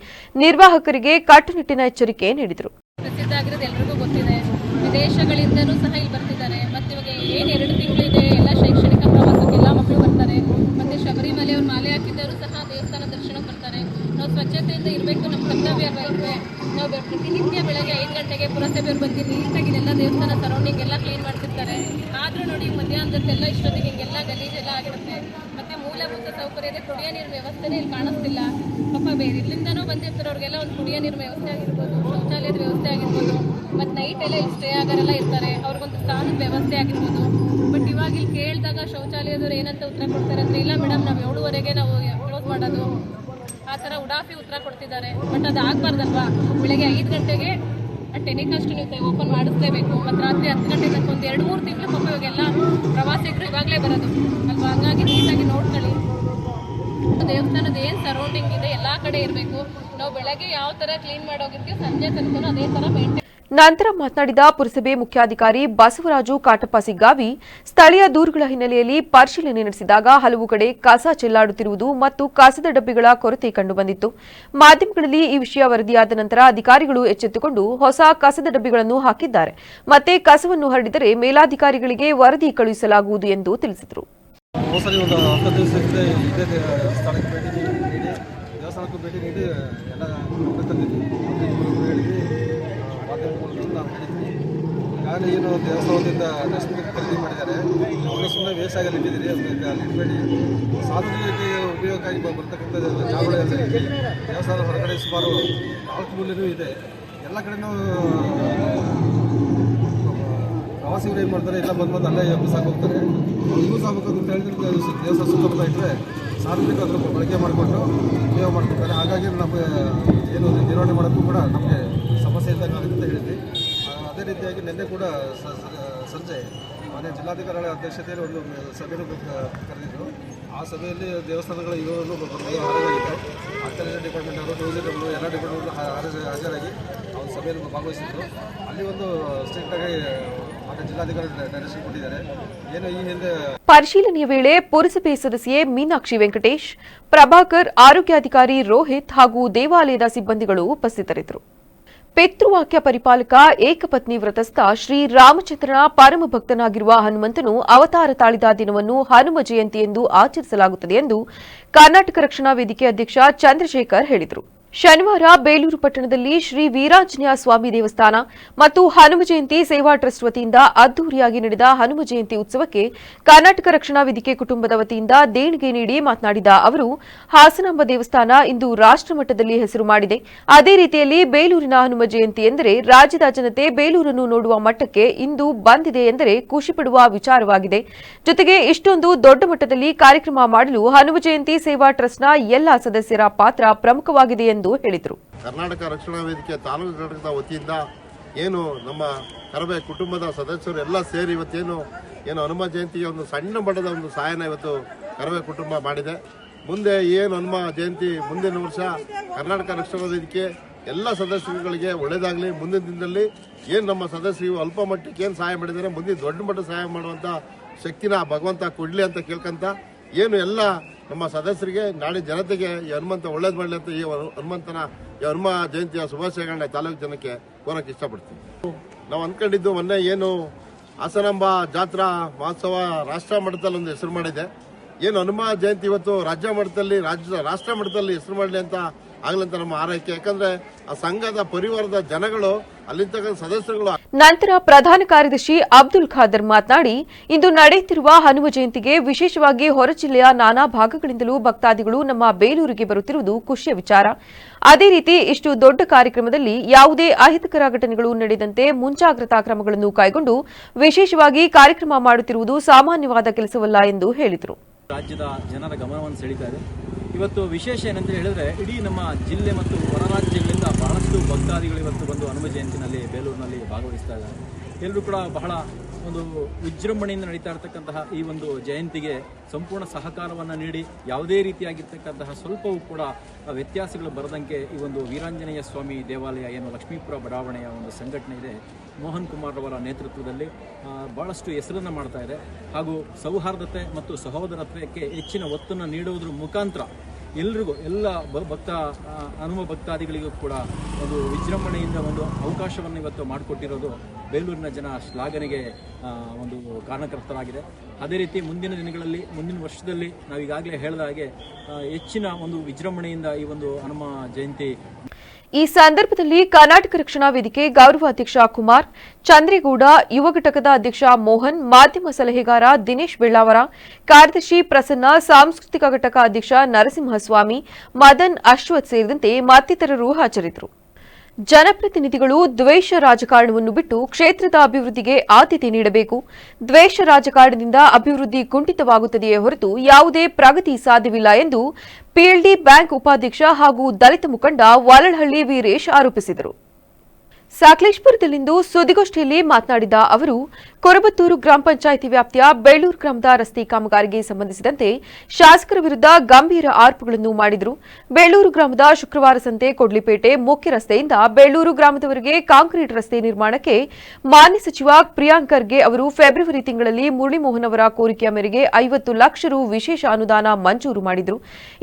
ನಿರ್ವಾಹಕರಿಗೆ ಕಟ್ಟುನಿಟ್ಟಿನ ಎಚ್ಚರಿಕೆ ನೀಡಿದರು. ಪ್ರಸಿದ್ಧ ಆಗಿರೋದು ಎಲ್ಲರಿಗೂ ಗೊತ್ತಿದೆ. ವಿದೇಶಗಳಿಂದಲೂ ಸಹ ಇಲ್ಲಿ ಬರ್ತಿದ್ದಾರೆ. ಮತ್ತು ಇವಾಗ ಏನು 2 ತಿಂಗಳಿದೆ ಎಲ್ಲ ಶೈಕ್ಷಣಿಕ ಪ್ರವಾಸಕ್ಕೆ ಎಲ್ಲ ಮಕ್ಕಳು ಬರ್ತಾರೆ. ಮತ್ತು ಶಬರಿಮಲೆ ಅವ್ರು ಮಾಲೆ ಹಾಕಿದ್ದರೂ ಸಹ ದೇವಸ್ಥಾನ ದರ್ಶನಕ್ಕೆ ಬರ್ತಾರೆ. ನಾವು ಸ್ವಚ್ಛತೆಯಿಂದ ಇರಬೇಕು, ನಮ್ಮ ಕರ್ತವ್ಯ ಅಲ್ವೇ. ನಾವು ಪ್ರತಿನಿತ್ಯ ಬೆಳಗ್ಗೆ 5 ಗಂಟೆಗೆ ಪುರಸಭೆಯವ್ರು ಬಂದು ನೀಟಾಗಿ ಎಲ್ಲ ದೇವಸ್ಥಾನ ಸರೌಂಡಿಂಗ್ ಎಲ್ಲ ಕ್ಲೀನ್ ಮಾಡ್ತಿರ್ತಾರೆ. ಆದರೂ ನೋಡಿ ಮಧ್ಯಾಹ್ನದಲ್ಲೆಲ್ಲ ಇಷ್ಟೊತ್ತಿಗೆ ಹಿಂಗೆಲ್ಲ ಗಲೀಜೆಲ್ಲ ಆಗಿರುತ್ತೆ. ಮತ್ತು ಮೂಲಭೂತ ಸೌಕರ್ಯ ಇದೆ, ಕುಡಿಯೋ ನೀರಿನ ವ್ಯವಸ್ಥೆನೇ ಇಲ್ಲಿ ಕಾಣಿಸ್ತಿಲ್ಲ. ಪಾಪ ಬೇರೆ ಇಲ್ಲಿಂದನೂ ಬಂದಿರ್ತಾರೆ, ಅವ್ರಿಗೆಲ್ಲ ಒಂದು ಕುಡಿಯೋ ನೀರಿನ ವ್ಯವಸ್ಥೆ ಆಗಿರ್ಬೋದು, ಶೌಚಾಲಯದ ವ್ಯವಸ್ಥೆ ಆಗಿರ್ಬೋದು, ಮತ್ತು ನೈಟ್ ಎಲ್ಲ ಇಲ್ಲಿ ಸ್ಟೇ ಆಗೋರೆಲ್ಲ ಇರ್ತಾರೆ, ಅವ್ರಿಗೊಂದು ಸ್ಥಾನದ ವ್ಯವಸ್ಥೆ ಆಗಿರ್ಬೋದು. ಬಟ್ ಇವಾಗ ಇಲ್ಲಿ ಕೇಳಿದಾಗ ಶೌಚಾಲಯದವ್ರು ಏನಂತ ಉತ್ತರ ಕೊಡ್ತಾರೆ ಅಂದರೆ, ಇಲ್ಲ ಮೇಡಮ್ ನಾವು 7:15 ನಾವು ಕ್ಲೋಸ್ ಮಾಡೋದು, ಆ ಥರ ಉಡಾಫಿ ಉತ್ತರ ಕೊಡ್ತಿದ್ದಾರೆ. ಬಟ್ ಅದು ಆಗಬಾರ್ದಲ್ವಾ? ಬೆಳಗ್ಗೆ 5 ಗಂಟೆಗೆ ಟೆನಿಕಷ್ಟು ನೀವು ಓಪನ್ ಮಾಡಿಸ್ಲೇಬೇಕು. ಮತ್ತು ರಾತ್ರಿ 10 ಗಂಟೆ ತನಕ ಒಂದು 2-3 ತಿಂಗಳು ಪಾಪ ಇವಾಗೆಲ್ಲ ಪ್ರವಾಸಿಗರು ಇವಾಗಲೇ ಬರೋದು ಅಲ್ವಾ. ಹಾಗಾಗಿ ನೀಟಾಗಿ ನೋಡ್ಕೊಳ್ಳಿ. ದೇವಸ್ಥಾನದ ಏನು ಸರೌಂಡಿಂಗ್ ಇದೆ ಎಲ್ಲ ಕಡೆ ಇರಬೇಕು. ನಾವು ಬೆಳಗ್ಗೆ ಯಾವ ಥರ ಕ್ಲೀನ್ ಮಾಡೋಗಿರ್ತೀವಿ ಸಂಜೆ ತನಕ ಅದೇ ಥರ ಮೇಂಟೈನ್. ನಂತರ ಮಾತನಾಡಿದ ಪುರಸಭೆ ಮುಖ್ಯಾಧಿಕಾರಿ ಬಸವರಾಜು ಕಾಟಪ್ಪ ಸಿಗ್ಗಾವಿ, ಸ್ಥಳೀಯ ದೂರುಗಳ ಹಿನ್ನೆಲೆಯಲ್ಲಿ ಪರಿಶೀಲನೆ ನಡೆಸಿದಾಗ ಹಲವು ಕಡೆ ಕಸ ಚೆಲ್ಲಾಡುತ್ತಿರುವುದು ಮತ್ತು ಕಸದ ಡಬ್ಬಿಗಳ ಕೊರತೆ ಕಂಡುಬಂದಿತ್ತು. ಮಾಧ್ಯಮಗಳಲ್ಲಿ ಈ ವಿಷಯ ವರದಿಯಾದ ನಂತರ ಅಧಿಕಾರಿಗಳು ಎಚ್ಚೆತ್ತುಕೊಂಡು ಹೊಸ ಕಸದ ಡಬ್ಬಿಗಳನ್ನು ಹಾಕಿದ್ದಾರೆ. ಮತ್ತೆ ಕಸವನ್ನು ಹರಡಿದರೆ ಮೇಲಾಧಿಕಾರಿಗಳಿಗೆ ವರದಿ ಕಳುಹಿಸಲಾಗುವುದು ಎಂದು ತಿಳಿಸಿದರು. ದೇವಸ್ಥಾನಕ್ಕೂ ಭೇಟಿ ನೀಡಿ ಎಲ್ಲ ತಂದಿದ್ವಿ. ನಾನು ಹೇಳಿದ್ದೀನಿ ಈಗಾಗಲೇ ಏನು ದೇವಸ್ಥಾನದಿಂದ ಡಸ್ಟ್ಬಿನ್ ಖರೀದಿ ಮಾಡಿದ್ದಾರೆ, ಅವರು ಸುಮ್ಮನೆ ವೇಸ್ಟ್ ಆಗಲಿ ಇಟ್ಟಿದ್ದೀರಿ, ಅದನ್ನು ಇಡಬೇಡಿ. ಸಾರ್ವಜನಿಕ ಉಪಯೋಗಕ್ಕಾಗಿ ಬರ್ತಕ್ಕಂಥ ಜಾಗಗಳಲ್ಲಿ ದೇವಸ್ಥಾನದ ಹೊರಗಡೆ ಸುಮಾರು 4 ಮೂಲೆಯೂ ಇದೆ. ಎಲ್ಲ ಕಡೆಯೂ ಪ್ರವಾಸಿಗರು ಏನು ಮಾಡ್ತಾರೆ, ಎಲ್ಲ ಬಂದು ಅಲ್ಲೇ ಯೂಸ್ ಹೋಗ್ತಾರೆ. ಯೂಸ್ ಆಗಬೇಕು ಅಂತ ಹೇಳಿದ್ರೆ ದೇವಸ್ಥಾನ ಸುತ್ತಮುತ್ತ ಇಟ್ಟರೆ ಸಾರ್ವಜನಿಕರು ಅದನ್ನು ಬಳಕೆ ಮಾಡಿಕೊಂಡು ಉಪಯೋಗ ಮಾಡ್ಕೊತಾರೆ. ಹಾಗಾಗಿ ನಮಗೆ ಏನು ನಿರ್ವಹಣೆ ಮಾಡೋಕ್ಕೂ ಕೂಡ ನಮಗೆ ಸಮಸ್ಯೆ ಇದ್ದಾಗ ಅಂತ ಹೇಳಿದ್ವಿ. ಅದೇ ರೀತಿಯಾಗಿ ನಿನ್ನೆ ಕೂಡ ಸಂಜೆ ಮಾನ್ಯ ಜಿಲ್ಲಾಧಿಕಾರಿಗಳ ಅಧ್ಯಕ್ಷತೆಯಲ್ಲಿ ಒಂದು ಸಭೆಯನ್ನು ಕರೆದಿದ್ದರು. ಆ ಸಭೆಯಲ್ಲಿ ದೇವಸ್ಥಾನಗಳ ಇವರು ಹಾಜರಾಗಿದ್ದರು. ಆರ್ಕಿಟೆಕ್ಚರ್ ಡಿಪಾರ್ಟ್ಮೆಂಟ್ ಅವರು, ಟೂರಿಸಂ ಎಲ್ಲ ಡಿಪಾರ್ಟ್ಮೆಂಟ್ ಹಾಜರಾಗಿ ಆ ಒಂದು ಸಭೆಯಲ್ಲಿ ಭಾಗವಹಿಸಿದ್ರು. ಅಲ್ಲಿ ಒಂದು ಸ್ಟ್ರಿಕ್ಟಾಗಿ ಜಿಲ್ಲಾಧಿಕಾರಿ ಡೈರೆಕ್ಷನ್ ಕೊಟ್ಟಿದ್ದಾರೆ. ಏನು ಈ ಹಿಂದೆ ಪರಿಶೀಲನೆಯ ವೇಳೆ ಪುರಸಭೆ ಸದಸ್ಯೆ ಮೀನಾಕ್ಷಿ ವೆಂಕಟೇಶ್, ಪ್ರಭಾಕರ್, ಆರೋಗ್ಯಾಧಿಕಾರಿ ರೋಹಿತ್ ಹಾಗೂ ದೇವಾಲಯದ ಸಿಬ್ಬಂದಿಗಳು ಉಪಸ್ಥಿತರಿದ್ದರು. ಪಿತೃವಾಕ್ಯ ಪರಿಪಾಲಕ ಏಕಪತ್ನಿ ವ್ರತಸ್ಥ ಶ್ರೀ ರಾಮಚಂದ್ರನ ಪರಮ ಭಕ್ತನಾಗಿರುವ ಹನುಮಂತನು ಅವತಾರ ತಾಳಿದ ದಿನವನ್ನು ಹನುಮ ಜಯಂತಿ ಎಂದು ಆಚರಿಸಲಾಗುತ್ತದೆ ಎಂದು ಕರ್ನಾಟಕ ರಕ್ಷಣಾ ವೇದಿಕೆ ಅಧ್ಯಕ್ಷ ಚಂದ್ರಶೇಖರ್ ಹೇಳಿದರು. ಶನಿವಾರ ಬೇಲೂರು ಪಟ್ಟಣದಲ್ಲಿ ಶ್ರೀ ವೀರಾಂಜನೇಯ ಸ್ವಾಮಿ ದೇವಸ್ಥಾನ ಮತ್ತು ಹನುಮ ಜಯಂತಿ ಸೇವಾ ಟ್ರಸ್ಟ್ ವತಿಯಿಂದ ಅದ್ದೂರಿಯಾಗಿ ನಡೆದ ಹನುಮ ಜಯಂತಿ ಉತ್ಸವಕ್ಕೆ ಕರ್ನಾಟಕ ರಕ್ಷಣಾ ವೇದಿಕೆ ಕುಟುಂಬದ ವತಿಯಿಂದ ದೇಣಿಗೆ ನೀಡಿ ಮಾತನಾಡಿದ ಅವರು, ಹಾಸನಾಂಬ ದೇವಸ್ಥಾನ ಇಂದು ರಾಷ್ಟ್ರಮಟ್ಟದಲ್ಲಿ ಹೆಸರು ಮಾಡಿದೆ. ಅದೇ ರೀತಿಯಲ್ಲಿ ಬೇಲೂರಿನ ಹನುಮ ಜಯಂತಿ ಎಂದರೆ ರಾಜ್ಯದ ಜನತೆ ಬೇಲೂರನ್ನು ನೋಡುವ ಮಟ್ಟಕ್ಕೆ ಇಂದು ಬಂದಿದೆ ಎಂದರೆ ಖುಷಿಪಡುವ ವಿಚಾರವಾಗಿದೆ. ಜೊತೆಗೆ ಇಷ್ಟೊಂದು ದೊಡ್ಡ ಮಟ್ಟದಲ್ಲಿ ಕಾರ್ಯಕ್ರಮ ಮಾಡಲು ಹನುಮ ಜಯಂತಿ ಸೇವಾ ಟ್ರಸ್ಟ್ನ ಎಲ್ಲ ಸದಸ್ಯರ ಪಾತ್ರ ಪ್ರಮುಖವಾಗಿದೆ ಎಂದು ಹೇಳಿದರು. ಕರ್ನಾಟಕ ರಕ್ಷಣಾ ವೇದಿಕೆ ತಾಲೂಕು ಘಟಕದ ವತಿಯಿಂದ ಏನು ನಮ್ಮ ಕರಬೆ ಕುಟುಂಬದ ಸದಸ್ಯರು ಎಲ್ಲ ಸೇರಿ ಇವತ್ತೇನು ಹನುಮ ಜಯಂತಿಗೆ ಒಂದು ಸಣ್ಣ ಮಟ್ಟದ ಒಂದು ಸಹಾಯನ ಇವತ್ತು ಕರಬೆ ಕುಟುಂಬ ಮಾಡಿದೆ. ಮುಂದೆ ಏನು ಹನುಮ ಜಯಂತಿ ಮುಂದಿನ ವರ್ಷ ಕರ್ನಾಟಕ ರಕ್ಷಣಾ ವೇದಿಕೆ ಎಲ್ಲ ಸದಸ್ಯರುಗಳಿಗೆ ಒಳ್ಳೆಯದಾಗಲಿ. ಮುಂದಿನ ದಿನದಲ್ಲಿ ಏನು ನಮ್ಮ ಸದಸ್ಯರು ಅಲ್ಪ ಮಟ್ಟಕ್ಕೆ ಏನು ಸಹಾಯ ಮಾಡಿದ್ದಾರೆ, ಮುಂದೆ ದೊಡ್ಡ ಮಟ್ಟ ಸಹಾಯ ಮಾಡುವಂಥ ಶಕ್ತಿನ ಭಗವಂತ ಕೊಡಲಿ ಅಂತ ಕೇಳ್ಕೊಂತ ಏನು ಎಲ್ಲ ನಮ್ಮ ಸದಸ್ಯರಿಗೆ ನಾಳೆ ಜನತೆಗೆ ಈ ಹನುಮಂತ ಒಳ್ಳೇದು ಮಾಡಲಿ ಅಂತ ಈ ಹನುಮ ಜಯಂತಿಯ ಶುಭಾಶಯಗಳನ್ನ ತಾಲೂಕು ಜನಕ್ಕೆ ಕೋರಕ್ಕೆ ಇಷ್ಟಪಡ್ತೀವಿ. ನಾವು ಅಂದ್ಕೊಂಡಿದ್ದು ಮೊನ್ನೆ ಏನು ಹಾಸನಾಂಬ ಜಾತ್ರಾ ಮಹೋತ್ಸವ ರಾಷ್ಟ್ರ ಮಟ್ಟದಲ್ಲಿ ಒಂದು ಹೆಸರು ಮಾಡಿದೆ. ಏನು ಹನುಮ ಜಯಂತಿ ಇವತ್ತು ರಾಜ್ಯ ಮಟ್ಟದಲ್ಲಿ ರಾಷ್ಟ್ರ ಮಟ್ಟದಲ್ಲಿ ಹೆಸರು ಮಾಡಲಿ ಅಂತ ಆಗ್ಲಂತ ನಮ್ಮ ಆರೈಕೆ. ಯಾಕಂದ್ರೆ ಆ ಸಂಘದ ಪರಿವಾರದ ಜನಗಳು ಅಲ್ಲಿರ್ತಕ್ಕಂಥ ಸದಸ್ಯರುಗಳು ನಂತರ ಪ್ರಧಾನ ಕಾರ್ಯದರ್ಶಿ ಅಬ್ದುಲ್ ಖಾದರ್ ಮಾತನಾಡಿ, ಇಂದು ನಡೆಯುತ್ತಿರುವ ಹನುಮ ಜಯಂತಿಗೆ ವಿಶೇಷವಾಗಿ ಹೊರ ಜಿಲ್ಲೆಯ ನಾನಾ ಭಾಗಗಳಿಂದಲೂ ಭಕ್ತಾದಿಗಳು ನಮ್ಮ ಬೇಲೂರಿಗೆ ಬರುತ್ತಿರುವುದು ಖುಷಿಯ ವಿಚಾರ. ಅದೇ ರೀತಿ ಇಷ್ಟು ದೊಡ್ಡ ಕಾರ್ಯಕ್ರಮದಲ್ಲಿ ಯಾವುದೇ ಅಹಿತಕರ ಘಟನೆಗಳು ನಡೆದಂತೆ ಮುಂಜಾಗ್ರತಾ ಕ್ರಮಗಳನ್ನು ಕೈಗೊಂಡು ವಿಶೇಷವಾಗಿ ಕಾರ್ಯಕ್ರಮ ಮಾಡುತ್ತಿರುವುದು ಸಾಮಾನ್ಯವಾದ ಕೆಲಸವಲ್ಲ ಎಂದು ಹೇಳಿದರು. ರಾಜ್ಯದ ಜನರ ಗಮನವನ್ನು ಸೆಳೀತಾ ಇದೆ. ಇವತ್ತು ವಿಶೇಷ ಏನಂತ ಹೇಳಿದ್ರೆ, ಇಡೀ ನಮ್ಮ ಜಿಲ್ಲೆ ಮತ್ತು ಹೊರ ರಾಜ್ಯಗಳಿಂದ ಬಹಳಷ್ಟು ಭಕ್ತಾದಿಗಳು ಇವತ್ತು ಬಂದು ಹನುಮ ಜಯಂತಿನಲ್ಲಿ ಬೇಲೂರಿನಲ್ಲಿ ಭಾಗವಹಿಸ್ತಾ ಇದ್ದಾರೆ. ಎಲ್ಲರೂ ಕೂಡ ಬಹಳ ಒಂದು ವಿಜೃಂಭಣೆಯಿಂದ ನಡೀತಾ ಇರತಕ್ಕಂತಹ ಈ ಒಂದು ಜಯಂತಿಗೆ ಸಂಪೂರ್ಣ ಸಹಕಾರವನ್ನು ನೀಡಿ ಯಾವುದೇ ರೀತಿಯಾಗಿರ್ತಕ್ಕಂತಹ ಸ್ವಲ್ಪವೂ ಕೂಡ ವ್ಯತ್ಯಾಸಗಳು ಬರದಂತೆ ಈ ಒಂದು ವೀರಾಂಜನೇಯ ಸ್ವಾಮಿ ದೇವಾಲಯ ಏನು ಲಕ್ಷ್ಮೀಪುರ ಬಡಾವಣೆಯ ಒಂದು ಸಂಘಟನೆ ಇದೆ, ಮೋಹನ್ ಕುಮಾರ್ ಅವರ ನೇತೃತ್ವದಲ್ಲಿ ಬಹಳಷ್ಟು ಹೆಸರನ್ನು ಮಾಡ್ತಾ ಇದೆ. ಹಾಗೂ ಸೌಹಾರ್ದತೆ ಮತ್ತು ಸಹೋದರತ್ವಕ್ಕೆ ಹೆಚ್ಚಿನ ಒತ್ತನ್ನು ನೀಡುವುದರ ಮುಖಾಂತರ ಎಲ್ರಿಗೂ ಎಲ್ಲ ಹನುಮ ಭಕ್ತಾದಿಗಳಿಗೂ ಕೂಡ ಒಂದು ವಿಜೃಂಭಣೆಯಿಂದ ಒಂದು ಅವಕಾಶವನ್ನು ಇವತ್ತು ಮಾಡಿಕೊಟ್ಟಿರೋದು ಬೇಲೂರಿನ ಜನ ಶ್ಲಾಘನೆಗೆ ಒಂದು ಕಾರಣಕರ್ತರಾಗಿದೆ. ಅದೇ ರೀತಿ ಮುಂದಿನ ದಿನಗಳಲ್ಲಿ, ಮುಂದಿನ ವರ್ಷದಲ್ಲಿ ನಾವೀಗಾಗಲೇ ಹೇಳಿದ ಹಾಗೆ ಹೆಚ್ಚಿನ ಒಂದು ವಿಜೃಂಭಣೆಯಿಂದ ಈ ಒಂದು ಹನುಮ ಜಯಂತಿ. ಈ ಸಂದರ್ಭದಲ್ಲಿ ಕರ್ನಾಟಕ ರಕ್ಷಣಾ ವೇದಿಕೆ ಗೌರವಾಧ್ಯಕ್ಷ ಕುಮಾರ್, ಚಂದ್ರೇಗೌಡ, ಯುವ ಘಟಕದ ಅಧ್ಯಕ್ಷ ಮೋಹನ್, ಮಾಧ್ಯಮ ಸಲಹೆಗಾರ ದಿನೇಶ್ ಬೆಳ್ಳಾವರ, ಕಾರ್ಯದರ್ಶಿ ಪ್ರಸನ್ನ, ಸಾಂಸ್ಕೃತಿಕ ಘಟಕ ಅಧ್ಯಕ್ಷ ನರಸಿಂಹಸ್ವಾಮಿ, ಮದನ್, ಅಶ್ವಥ್ ಸೇರಿದಂತೆ ಮತ್ತಿತರರು ಹಾಜರಿದ್ದರು. ಜನಪ್ರತಿನಿಧಿಗಳು ದ್ವೇಷ ರಾಜಕಾರಣವನ್ನು ಬಿಟ್ಟು ಕ್ಷೇತ್ರದ ಅಭಿವೃದ್ಧಿಗೆ ಆದ್ಯತೆ ನೀಡಬೇಕು. ದ್ವೇಷ ರಾಜಕಾರಣದಿಂದ ಅಭಿವೃದ್ಧಿ ಕುಂಠಿತವಾಗುತ್ತದೆಯೇ ಹೊರತು ಯಾವುದೇ ಪ್ರಗತಿ ಸಾಧ್ಯವಿಲ್ಲ ಎಂದು ಪಿಎಲ್ಡಿ ಬ್ಯಾಂಕ್ ಉಪಾಧ್ಯಕ್ಷ ಹಾಗೂ ದಲಿತ ಮುಖಂಡ ವಾಲಹಳ್ಳಿ ವೀರೇಶ್ ಆರೋಪಿಸಿದರು. ಸಕಲೇಶಪುರದಲ್ಲಿಂದು ಸುದ್ದಿಗೋಷ್ಠಿಯಲ್ಲಿ ಮಾತನಾಡಿದ ಅವರು, ಕೊರಬತ್ತೂರು ಗ್ರಾಮ ಪಂಚಾಯಿತಿ ವ್ಯಾಪ್ತಿಯ ಬೇಳೂರು ಗ್ರಾಮದ ರಸ್ತೆ ಕಾಮಗಾರಿಗೆ ಸಂಬಂಧಿಸಿದಂತೆ ಶಾಸಕರ ವಿರುದ್ಧ ಗಂಭೀರ ಆರೋಪಗಳನ್ನು ಮಾಡಿದರು. ಬೇಳೂರು ಗ್ರಾಮದ ಶುಕ್ರವಾರ ಸಂತೆ ಕೊಡ್ಲಿಪೇಟೆ ಮುಖ್ಯ ರಸ್ತೆಯಿಂದ ಬೇಳೂರು ಗ್ರಾಮದವರೆಗೆ ಕಾಂಕ್ರೀಟ್ ರಸ್ತೆ ನಿರ್ಮಾಣಕ್ಕೆ ಮಾನ್ಯ ಸಚಿವ ಪ್ರಿಯಾಂಕ್ ಖರ್ಗೆ ಅವರು ಫೆಬ್ರವರಿ ತಿಂಗಳಲ್ಲಿ ಮುರಳೀಮೋಹನ್ ಅವರ ಕೋರಿಕೆಯ ಮೇರೆಗೆ 50 ಲಕ್ಷ ರು ವಿಶೇಷ ಅನುದಾನ ಮಂಜೂರು ಮಾಡಿದರು.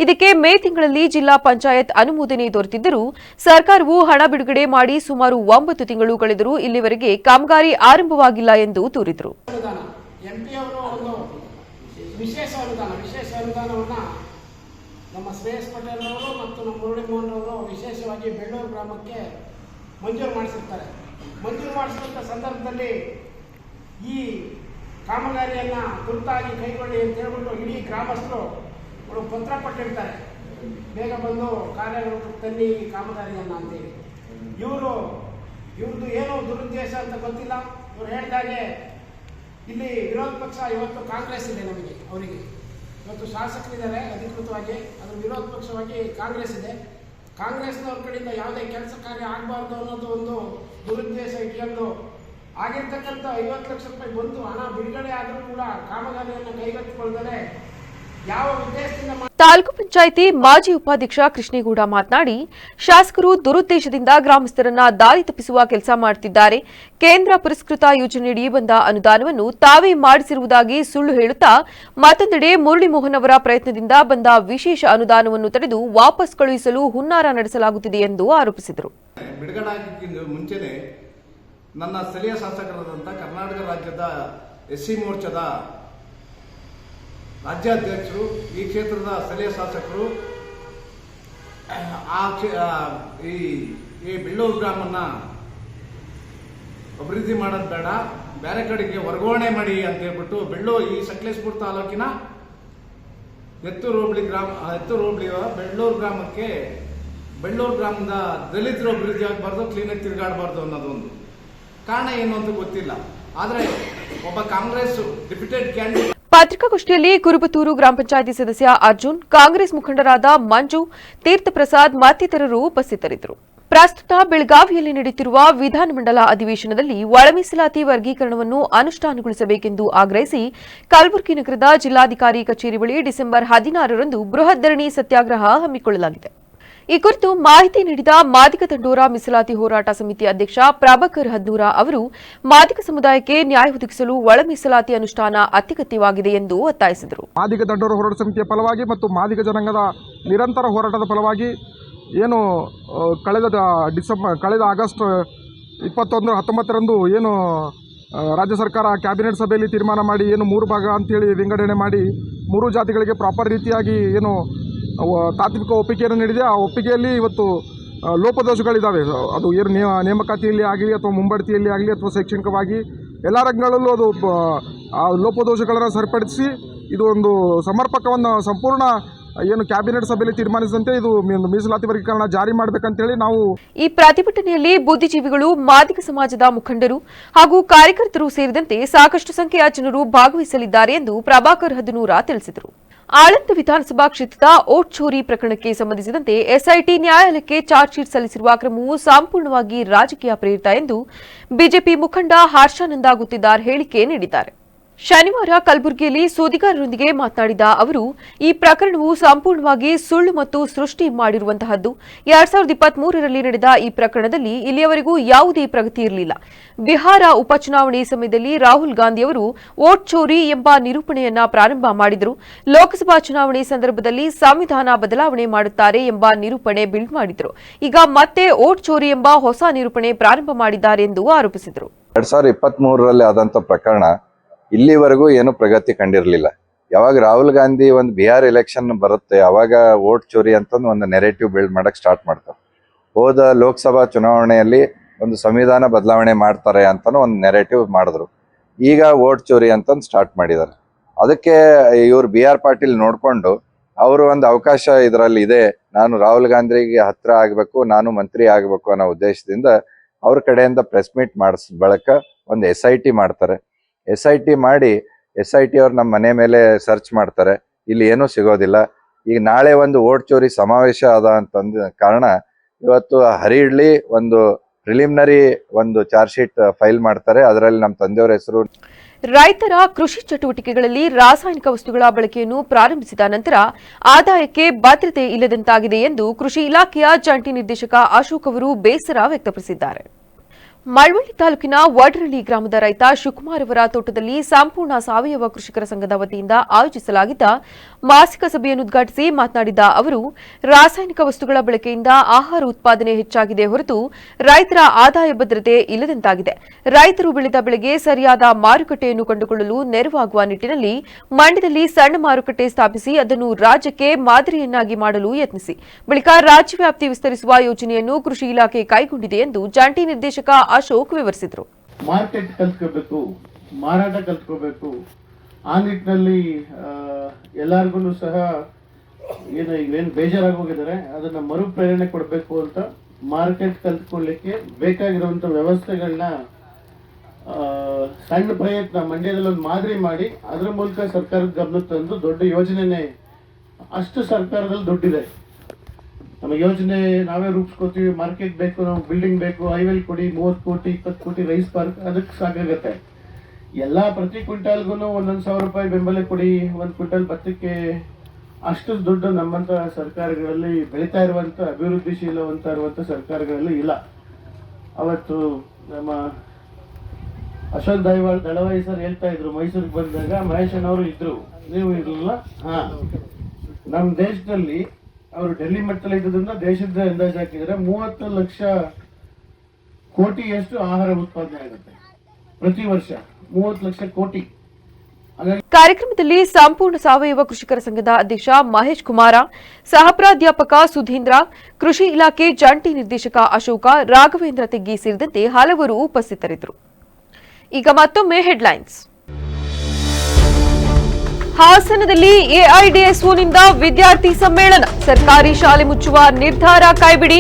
ಇದಕ್ಕೆ ಮೇ ತಿಂಗಳಲ್ಲಿ ಜಿಲ್ಲಾ ಪಂಚಾಯತ್ ಅನುಮೋದನೆ ದೊರೆತಿದ್ದರೂ ಸರ್ಕಾರವು ಹಣ ಬಿಡುಗಡೆ ಮಾಡಿ ಸುಮಾರು 9 ತಿಂಗಳು ಕಳೆದರೂ ಇಲ್ಲಿವರೆಗೆ ಕಾಮಗಾರಿ ಆರಂಭವಾಗಿಲ್ಲ ಎಂದು ದೂರಿದರು. ಎಂಪಿ ಅವರು ಒಂದು ವಿಶೇಷ ಅನುದಾನವನ್ನು ನಮ್ಮ ಶ್ರೇಯಸ್ ಪಟೇಲ್ ಅವರು ಮತ್ತು ನಮ್ಮ ಮುರಳೀಮೋಹನ್ ಅವರು ವಿಶೇಷವಾಗಿ ಬೇಳೂರು ಗ್ರಾಮಕ್ಕೆ ಮಂಜೂರು ಮಾಡಿಸಿರ್ತಾರೆ. ಮಂಜೂರು ಮಾಡಿಸಿದಂಥ ಸಂದರ್ಭದಲ್ಲಿ ಈ ಕಾಮಗಾರಿಯನ್ನು ತುರ್ತಾಗಿ ಕೈಗೊಳ್ಳಿ ಅಂತ ಹೇಳ್ಬಿಟ್ಟು ಇಡೀ ಗ್ರಾಮಸ್ಥರು ಪತ್ರ ಕೊಟ್ಟಿರ್ತಾರೆ, ಬೇಗ ಬಂದು ಕಾರ್ಯಗಳು ತನ್ನಿ ಕಾಮಗಾರಿಯನ್ನು ಅಂತೇಳಿ. ಇವ್ರದ್ದು ಏನೋ ದುರುದ್ದೇಶ ಅಂತ ಗೊತ್ತಿಲ್ಲ. ಇವ್ರು ಹೇಳಿದಾಗೆ ಇಲ್ಲಿ ವಿರೋಧ ಪಕ್ಷ ಇವತ್ತು ಕಾಂಗ್ರೆಸ್ ಇದೆ, ಅವರಿಗೆ ಇವತ್ತು ಶಾಸಕರಿದ್ದಾರೆ ಅಧಿಕೃತವಾಗಿ, ಅದರ ವಿರೋಧ ಪಕ್ಷವಾಗಿ ಕಾಂಗ್ರೆಸ್ ಇದೆ. ಕಾಂಗ್ರೆಸ್ನವ್ರ ಕಡೆಯಿಂದ ಯಾವುದೇ ಕೆಲಸ ಕಾರ್ಯ ಆಗಬಾರ್ದು ಅನ್ನೋದು ಒಂದು ದುರುದ್ದೇಶ ಇಟ್ಕೊಂಡು ಆಗಿರ್ತಕ್ಕಂಥ 50 ಲಕ್ಷ ರೂಪಾಯಿ ಬಂದು ಹಣ ಬಿಡುಗಡೆ ಆದರೂ ಕೂಡ ಕಾಮಗಾರಿಯನ್ನು ಕೈಗೆತ್ತಿಕೊಳ್ಳದೆ ಯಾವ ಉದ್ದೇಶದಿಂದ. ತಾಲೂಕು ಪಂಚಾಯಿತಿ ಮಾಜಿ ಉಪಾಧ್ಯಕ್ಷ ಕೃಷ್ಣೇಗೌಡ ಮಾತನಾಡಿ, ಶಾಸಕರು ದುರುದ್ದೇಶದಿಂದ ಗ್ರಾಮಸ್ಥರನ್ನ ದಾರಿ ತಪ್ಪಿಸುವ ಕೆಲಸ ಮಾಡುತ್ತಿದ್ದಾರೆ. ಕೇಂದ್ರ ಪುರಸ್ಕೃತ ಯೋಜನೆಯಡಿ ಬಂದ ಅನುದಾನವನ್ನು ತಾವೇ ಮಾಡಿಸಿರುವುದಾಗಿ ಸುಳ್ಳು ಹೇಳುತ್ತಾ ಮತ್ತೊಂದೆಡೆ ಮುರಳೀಮೋಹನ್ ಅವರ ಪ್ರಯತ್ನದಿಂದ ಬಂದ ವಿಶೇಷ ಅನುದಾನವನ್ನು ತಡೆದು ವಾಪಸ್ ಕಳುಹಿಸಲು ಹುನ್ನಾರ ನಡೆಸಲಾಗುತ್ತಿದೆ ಎಂದು ಆರೋಪಿಸಿದರು. ಬಿಡುಗಡೆ ಮುಂಚೆನೆ ನನ್ನ ಸ್ಥಳೀಯ ಶಾಸಕರಾದಂಥ ಕರ್ನಾಟಕ ರಾಜ್ಯದ ಎಸ್ಸಿ ಮೋರ್ಚಾದ ರಾಜ್ಯಾಧ್ಯಕ್ಷರು, ಈ ಕ್ಷೇತ್ರದ ಸ್ಥಳೀಯ ಶಾಸಕರು ಈ ಬೆಳ್ಳೂರು ಗ್ರಾಮನ್ನ ಅಭಿವೃದ್ಧಿ ಮಾಡೋದು ಬೇಡ, ಬೇರೆ ಕಡೆಗೆ ವರ್ಗಾವಣೆ ಮಾಡಿ ಅಂತ ಹೇಳ್ಬಿಟ್ಟು ಈ ಸಕಲೇಶಪುರ ತಾಲೂಕಿನ ಎತ್ತೂರು ಹೋಬಳಿ ಬೆಳ್ಳೂರು ಗ್ರಾಮಕ್ಕೆ, ಬೆಳ್ಳೂರು ಗ್ರಾಮದ ದಲಿತರು ಅಭಿವೃದ್ಧಿ ಆಗಬಾರ್ದು, ಕ್ಲೀನಾಗಿ ತಿರುಗಾಡಬಾರ್ದು ಅನ್ನೋದೊಂದು ಕಾರಣ ಏನು ಅಂತ ಗೊತ್ತಿಲ್ಲ. ಆದರೆ ಒಬ್ಬ ಕಾಂಗ್ರೆಸ್ ಡೆಪ್ಯೂಟೆಡ್ ಕ್ಯಾಂಡಿಡೇಟ್. ಪತ್ರಿಕಾಗೋಷ್ಠಿಯಲ್ಲಿ ಕುರುಬತ್ತೂರು ಗ್ರಾಮ ಪಂಚಾಯಿತಿ ಸದಸ್ಯ ಅರ್ಜುನ್, ಕಾಂಗ್ರೆಸ್ ಮುಖಂಡರಾದ ಮಂಜು, ತೀರ್ಥಪ್ರಸಾದ್ ಮತ್ತಿತರರು ಉಪಸ್ಥಿತರಿದ್ದರು. ಪ್ರಸ್ತುತ ಬೆಳಗಾವಿಯಲ್ಲಿ ನಡೆಯುತ್ತಿರುವ ವಿಧಾನಮಂಡಲ ಅಧಿವೇಶನದಲ್ಲಿ ಒಳ ಮೀಸಲಾತಿ ವರ್ಗೀಕರಣವನ್ನು ಅನುಷ್ಠಾನಗೊಳಿಸಬೇಕೆಂದು ಆಗ್ರಹಿಸಿ ಕಲಬುರಗಿ ನಗರದ ಜಿಲ್ಲಾಧಿಕಾರಿ ಕಚೇರಿ ಬಳಿ ಡಿಸೆಂಬರ್ 16ರಂದು ಬೃಹತ್ ಧರಣಿ ಸತ್ಯಾಗ್ರಹ ಹಮ್ಮಿಕೊಳ್ಳಲಾಗಿದೆ. ಈ ಕುರಿತು ಮಾಹಿತಿ ನೀಡಿದ ಮಾದಿಗ ದಂಡೋರ ಮೀಸಲಾತಿ ಹೋರಾಟ ಸಮಿತಿ ಅಧ್ಯಕ್ಷ ಪ್ರಭಾಕರ್ ಹದ್ನೂರ ಅವರು, ಮಾದಿಗ ಸಮುದಾಯಕ್ಕೆ ನ್ಯಾಯ ಒದಗಿಸಲು ಒಳ ಮೀಸಲಾತಿ ಅನುಷ್ಠಾನ ಅತ್ಯಗತ್ಯವಾಗಿದೆ ಎಂದು ಒತ್ತಾಯಿಸಿದರು. ಮಾದಿಗ ದಂಡೋರ ಹೋರಾಟ ಸಮಿತಿಯ ಫಲವಾಗಿ ಮತ್ತು ಮಾದಿಗ ಜನಾಂಗದ ನಿರಂತರ ಹೋರಾಟದ ಫಲವಾಗಿ ಏನು ಕಳೆದ ಆಗಸ್ಟ್ 21-19ರಂದು ಏನು ರಾಜ್ಯ ಸರ್ಕಾರ ಕ್ಯಾಬಿನೆಟ್ ಸಭೆಯಲ್ಲಿ ತೀರ್ಮಾನ ಮಾಡಿ ಏನು 3 ಭಾಗ ಅಂತೇಳಿ ವಿಂಗಡಣೆ ಮಾಡಿ 3 ಜಾತಿಗಳಿಗೆ ಪ್ರಾಪರ್ ರೀತಿಯಾಗಿ ಏನು ತಾತ್ವಿಕ ಒಪ್ಪಿಗೆಯನ್ನು ನೀಡಿದೆ. ಆ ಒಪ್ಪಿಗೆಯಲ್ಲಿ ಇವತ್ತು ಲೋಪದೋಷಗಳಿದ್ದಾವೆ. ಅದು ಏನು ನೇಮಕಾತಿಯಲ್ಲಿ ಆಗಲಿ ಅಥವಾ ಮುಂಬಡ್ತಿಯಲ್ಲಿ ಆಗಲಿ ಅಥವಾ ಶೈಕ್ಷಣಿಕವಾಗಿ ಎಲ್ಲ ರಂಗಗಳಲ್ಲೂ ಅದು ಲೋಪದೋಷಗಳನ್ನು ಸರಿಪಡಿಸಿ ಇದು ಒಂದು ಸಮರ್ಪಕವನ್ನು ಸಂಪೂರ್ಣ ಏನು ಕ್ಯಾಬಿನೆಟ್ ಸಭೆಯಲ್ಲಿ ತೀರ್ಮಾನಿಸಿದಂತೆ ಇದು ಮೀಸಲಾತಿ ವರ್ಗೀಕರಣ ಜಾರಿ ಮಾಡಬೇಕಂತೇಳಿ ನಾವು ಈ ಪ್ರತಿಭಟನೆಯಲ್ಲಿ ಬುದ್ಧಿಜೀವಿಗಳು, ಮಾದಿಗ ಸಮಾಜದ ಮುಖಂಡರು ಹಾಗೂ ಕಾರ್ಯಕರ್ತರು ಸೇರಿದಂತೆ ಸಾಕಷ್ಟು ಸಂಖ್ಯೆಯ ಜನರು ಭಾಗವಹಿಸಲಿದ್ದಾರೆ ಎಂದು ಪ್ರಭಾಕರ್ ಹದನೂರ ತಿಳಿಸಿದರು. ಆಳಂದ ವಿಧಾನಸಭಾ ಕ್ಷೇತ್ರದ ಓಟ್ ಚೋರಿ ಪ್ರಕರಣಕ್ಕೆ ಸಂಬಂಧಿಸಿದಂತೆ ಎಸ್ಐಟಿ ನ್ಯಾಯಾಲಯಕ್ಕೆ ಚಾರ್ಜ್ ಶೀಟ್ ಸಲ್ಲಿಸಿರುವ ಕ್ರಮವು ಸಂಪೂರ್ಣವಾಗಿ ರಾಜಕೀಯ ಪ್ರೇರಿತ ಎಂದು ಬಿಜೆಪಿ ಮುಖಂಡ ಹರ್ಷಾನಂದ ಗುತ್ತಿದಾರ್ ಹೇಳಿಕೆ ನೀಡಿದ್ದಾರೆ. ಶನಿವಾರ ಕಲಬುರಗಿಯಲ್ಲಿ ಸುದ್ದಿಗಾರರೊಂದಿಗೆ ಮಾತನಾಡಿದ ಅವರು, ಈ ಪ್ರಕರಣವು ಸಂಪೂರ್ಣವಾಗಿ ಸುಳ್ಳು ಮತ್ತು ಸೃಷ್ಟಿ ಮಾಡಿರುವಂತಹದ್ದು. 2023ರಲ್ಲಿ ನಡೆದ ಈ ಪ್ರಕರಣದಲ್ಲಿ ಇಲ್ಲಿಯವರೆಗೂ ಯಾವುದೇ ಪ್ರಗತಿ ಇರಲಿಲ್ಲ. ಬಿಹಾರ ಉಪಚುನಾವಣೆ ಸಮಯದಲ್ಲಿ ರಾಹುಲ್ ಗಾಂಧಿಯವರು ವೋಟ್ ಚೋರಿ ಎಂಬ ನಿರೂಪಣೆಯನ್ನ ಪ್ರಾರಂಭ ಮಾಡಿದರು. ಲೋಕಸಭಾ ಚುನಾವಣೆ ಸಂದರ್ಭದಲ್ಲಿ ಸಂವಿಧಾನ ಬದಲಾವಣೆ ಮಾಡುತ್ತಾರೆ ಎಂಬ ನಿರೂಪಣೆ ಬಿಲ್ಡ್ ಮಾಡಿದರು. ಈಗ ಮತ್ತೆ ವೋಟ್ ಚೋರಿ ಎಂಬ ಹೊಸ ನಿರೂಪಣೆ ಪ್ರಾರಂಭ ಮಾಡಿದ್ದಾರೆ ಎಂದು ಆರೋಪಿಸಿದರು. 2023ರಲ್ಲಿ ಆದಂತ ಪ್ರಕರಣ ಇಲ್ಲಿವರೆಗೂ ಏನು ಪ್ರಗತಿ ಕಂಡಿರಲಿಲ್ಲ. ಯಾವಾಗ ರಾಹುಲ್ ಗಾಂಧಿ ಒಂದು ಬಿಹಾರ್ ಎಲೆಕ್ಷನ್ ಬರುತ್ತೆ ಅವಾಗ ವೋಟ್ ಚೋರಿ ಅಂತಂದು ಒಂದು ನೆರೇಟಿವ್ ಬಿಲ್ಡ್ ಮಾಡಕ್ ಸ್ಟಾರ್ಟ್ ಮಾಡ್ತಾರೆ. ಹೋದ ಲೋಕಸಭಾ ಚುನಾವಣೆಯಲ್ಲಿ ಒಂದು ಸಂವಿಧಾನ ಬದಲಾವಣೆ ಮಾಡ್ತಾರೆ ಅಂತಾನು ಒಂದು ನೆರೇಟಿವ್ ಮಾಡಿದ್ರು. ಈಗ ವೋಟ್ ಚೋರಿ ಅಂತಂದು ಸ್ಟಾರ್ಟ್ ಮಾಡಿದ್ದಾರೆ. ಅದಕ್ಕೆ ಇವ್ರು BR ಪಾಟೀಲ್ ನೋಡ್ಕೊಂಡು ಅವರು ಒಂದು ಅವಕಾಶ ಇದರಲ್ಲಿ ಇದೆ, ನಾನು ರಾಹುಲ್ ಗಾಂಧಿಗೆ ಹತ್ರ ಆಗ್ಬೇಕು, ನಾನು ಮಂತ್ರಿ ಆಗ್ಬೇಕು ಅನ್ನೋ ಉದ್ದೇಶದಿಂದ ಅವ್ರ ಕಡೆಯಿಂದ ಪ್ರೆಸ್ ಮೀಟ್ ಮಾಡಿಸ್ ಬಳಕ ಒಂದು SIT ಮಾಡ್ತಾರೆ. SIT ಮಾಡಿ SIT ಅವ್ರು ನಮ್ಮ ಮನೆ ಮೇಲೆ ಸರ್ಚ್ ಮಾಡ್ತಾರೆ. ಇಲ್ಲಿ ಏನೂ ಸಿಗೋದಿಲ್ಲ. ಈಗ ನಾಳೆ ಒಂದು ವೋಟ್ ಚೋರಿ ಸಮಾವೇಶ ಅದ ಅಂತಂದ ಕಾರಣ ಇವತ್ತು ಹರಿಡ್ಲಿ ಒಂದು ಪ್ರಿಲಿಮಿನರಿ ಒಂದು ಚಾರ್ಜ್ ಶೀಟ್ ಫೈಲ್ ಮಾಡ್ತಾರೆ. ಅದರಲ್ಲಿ ನಮ್ಮ ತಂದೆಯವರ ಹೆಸರು. ರೈತರ ಕೃಷಿ ಚಟುವಟಿಕೆಗಳಲ್ಲಿ ರಾಸಾಯನಿಕ ವಸ್ತುಗಳ ಬಳಕೆಯನ್ನು ಪ್ರಾರಂಭಿಸಿದ ನಂತರ ಆದಾಯಕ್ಕೆ ಭದ್ರತೆ ಇಲ್ಲದಂತಾಗಿದೆ ಎಂದು ಕೃಷಿ ಇಲಾಖೆಯ ಜಂಟಿ ನಿರ್ದೇಶಕ ಅಶೋಕ್ ಅವರು ಬೇಸರ ವ್ಯಕ್ತಪಡಿಸಿದ್ದಾರೆ. ಮಳವಳ್ಳಿ ತಾಲೂಕಿನ ವಡರಳ್ಳಿ ಗ್ರಾಮದ ರೈತ ಶಿವಕುಮಾರ್ ಅವರ ತೋಟದಲ್ಲಿ ಸಂಪೂರ್ಣ ಸಾವಯವ ಕೃಷಿಕರ ಸಂಘದ ವತಿಯಿಂದ ಆಯೋಜಿಸಲಾಗಿದ್ದ ಮಾಸಿಕ ಸಭೆಯನ್ನು ಉದ್ಘಾಟಿಸಿ ಮಾತನಾಡಿದ ಅವರು, ರಾಸಾಯನಿಕ ವಸ್ತುಗಳ ಬಳಕೆಯಿಂದ ಆಹಾರ ಉತ್ಪಾದನೆ ಹೆಚ್ಚಾಗಿದೆ ಹೊರತು ರೈತರ ಆದಾಯ ಭದ್ರತೆ ಇಲ್ಲದಂತಾಗಿದೆ. ರೈತರು ಬೆಳೆದ ಬೆಳೆಗೆ ಸರಿಯಾದ ಮಾರುಕಟ್ಟೆಯನ್ನು ಕಂಡುಕೊಳ್ಳಲು ನೆರವಾಗುವ ನಿಟ್ಟಿನಲ್ಲಿ ಮಂಡ್ಯದಲ್ಲಿ ಸಣ್ಣ ಮಾರುಕಟ್ಟೆ ಸ್ಥಾಪಿಸಿ ಅದನ್ನು ರಾಜ್ಯಕ್ಕೆ ಮಾದರಿಯನ್ನಾಗಿ ಮಾಡಲು ಯತ್ನಿಸಿ. ಬಳಿಕ ರಾಜ್ಯವ್ಯಾಪ್ತಿ ವಿಸ್ತರಿಸುವ ಯೋಜನೆಯನ್ನು ಕೃಷಿ ಇಲಾಖೆ ಕೈಗೊಂಡಿದೆ ಎಂದು ಜಂಟಿ ನಿರ್ದೇಶಕ ಅಶೋಕ್ ವಿವರಿಸಿದರು. ಮಾರ್ಕೆಟ್ ಕಲ್ತ್ಕೋಬೇಕು, ಮಾರಾಟ ಕಲ್ತ್ಕೋಬೇಕು. ಆ ನಿಟ್ಟಿನಲ್ಲಿ ಎಲ್ಲರಿಗೂ ಸಹ ಏನು ಬೇಜಾರಾಗಿ ಹೋಗಿದ್ದಾರೆ ಅದನ್ನ ಮರುಪ್ರೇರಣೆ ಕೊಡಬೇಕು ಅಂತ ಮಾರ್ಕೆಟ್ ಕಲ್ತ್ಕೊಳ್ಳಿಕ್ಕೆ ಬೇಕಾಗಿರುವಂತ ವ್ಯವಸ್ಥೆಗಳನ್ನ ಸಣ್ಣ ಪ್ರಯತ್ನ ಮಂಡ್ಯದಲ್ಲಿ ಒಂದು ಮಾದರಿ ಮಾಡಿ ಅದರ ಮೂಲಕ ಸರ್ಕಾರದ ಗಮನಕ್ಕೆ ತಂದು ದೊಡ್ಡ ಯೋಜನೆನೇ. ಅಷ್ಟು ಸರ್ಕಾರದಲ್ಲಿ ದುಡ್ಡಿದೆ. ನಮ್ಮ ಯೋಜನೆ ನಾವೇ ರೂಪಿಸ್ಕೋತೀವಿ. ಮಾರ್ಕೆಟ್ ಬೇಕು, ನಾವು ಬಿಲ್ಡಿಂಗ್ ಬೇಕು, ಹೈವೇಲ್ ಕೊಡಿ, 30 ಕೋಟಿ 20 ಕೋಟಿ ರೈಸ್ ಪಾರ್ಕ್, ಅದಕ್ಕೆ ಸಾಕಾಗತ್ತೆ. ಎಲ್ಲ ಪ್ರತಿ ಕ್ವಿಂಟಾಲ್ಗೂ 1,000 ರೂಪಾಯಿ ಬೆಂಬಲ ಕೊಡಿ, 1 ಕ್ವಿಂಟಲ್ ಭತ್ತಕ್ಕೆ. ಅಷ್ಟು ದುಡ್ಡು ನಮ್ಮಂತ ಸರ್ಕಾರಗಳಲ್ಲಿ ಬೆಳೀತಾ ಇರುವಂತ ಅಭಿವೃದ್ಧಿಶೀಲವಂತ ಇರುವಂತ ಸರ್ಕಾರಗಳಲ್ಲಿ ಇಲ್ಲ. ಅವತ್ತು ನಮ್ಮ ಅಶೋಕ್ ದಳವಾಯಿ ಸರ್ ಹೇಳ್ತಾ ಇದ್ರು, ಮೈಸೂರಿಗೆ ಬಂದಾಗ ಮಹೇಶ್ ಅವರು ಇದ್ರು, ನೀವು ಇರಲಿಲ್ಲ. ನಮ್ಮ ದೇಶದಲ್ಲಿ ಅವರು ಡೆಲ್ಲಿ ಮಟ್ಟದಲ್ಲಿ ಇದ್ದುದರಿಂದ ದೇಶದ ಅಂದಾಜು ಹಾಕಿದರೆ 30 ಲಕ್ಷ ಕೋಟಿಯಷ್ಟು ಆಹಾರ ಉತ್ಪಾದನೆ ಆಗುತ್ತೆ ಪ್ರತಿ ವರ್ಷ. 30 ಲಕ್ಷ ಕೋಟಿ. ಕಾರ್ಯಕ್ರಮದಲ್ಲಿ ಸಂಪೂರ್ಣ ಸಾವಯವ ಕೃಷಿಕರ ಸಂಘದ ಅಧ್ಯಕ್ಷ ಮಹೇಶ್ ಕುಮಾರ, ಸಹ ಪ್ರಾಧ್ಯಾಪಕ ಸುಧೀಂದ್ರ, ಕೃಷಿ ಇಲಾಖೆ ಜಂಟಿ ನಿರ್ದೇಶಕ ಅಶೋಕ, ರಾಘವೇಂದ್ರ ತೆಗ್ಗಿ ಸೇರಿದಂತೆ ಹಲವರು ಉಪಸ್ಥಿತರಿದ್ದರು. ಈಗ ಮತ್ತೊಮ್ಮೆ ಹೆಡ್ಲೈನ್ಸ್. ಹಾಸನದಲ್ಲಿ ಎಐಡಿಎಸ್ಒನಿಂದ ವಿದ್ಯಾರ್ಥಿ ಸಮ್ಮೇಳನ, ಸರ್ಕಾರಿ ಶಾಲೆ ಮುಚ್ಚುವ ನಿರ್ಧಾರ ಕೈಬಿಡಿ,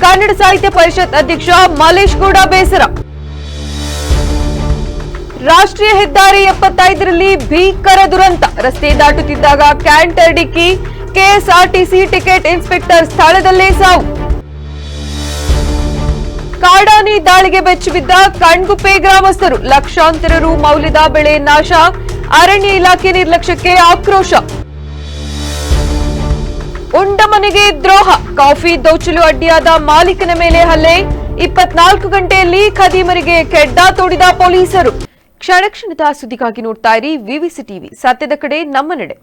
ಕನ್ನಡ ಸಾಹಿತ್ಯ ಪರಿಷತ್ ಅಧ್ಯಕ್ಷ ಮಲೇಶ್ ಗೌಡ ಬೇಸರ. ರಾಷ್ಟ್ರೀಯ ಹೆದ್ದಾರಿ 75ರಲ್ಲಿ ಭೀಕರ ದುರಂತ, ರಸ್ತೆ ದಾಟುತ್ತಿದ್ದಾಗ ಕ್ಯಾಂಟರ್ ಡಿಕ್ಕಿ, ಕೆಎಸ್ಆರ್ಟಿಸಿ ಟಿಕೆಟ್ ಇನ್ಸ್ಪೆಕ್ಟರ್ ಸ್ಥಳದಲ್ಲೇ ಸಾವು. ಕಾಡಾನೆ ದಾಳಿಗೆ ಬೆಚ್ಚಿಬಿದ್ದ ಕಣ್ಗುಪ್ಪೆ ಗ್ರಾಮಸ್ಥರು, ಲಕ್ಷಾಂತರ ರು ಮೌಲ್ಯದ ಬೆಳೆ ನಾಶ, ಅರಣ್ಯ ಇಲಾಖೆ ನಿರ್ಲಕ್ಷ್ಯಕ್ಕೆ ಆಕ್ರೋಶ. ಉಂಡ ಮನೆಗೆ ದ್ರೋಹ, ಕಾಫಿ ದೋಚಲು ಅಡ್ಡಿಯಾದ ಮಾಲೀಕನ ಮೇಲೆ ಹಲ್ಲೆ, 24 ಗಂಟೆಯಲ್ಲಿ ಖದೀಮರಿಗೆ ಕೆಡ್ಡ ತೋಡಿದ ಪೊಲೀಸರು. ಕ್ಷಣ ಕ್ಷಣದ ಸುದ್ದಿಗಾಗಿ ನೋಡ್ತಾ ಇರಿ ವಿವಿಸಿ ಟಿವಿ, ಸತ್ಯದ ಕಡೆ ನಮ್ಮ ನಡೆ.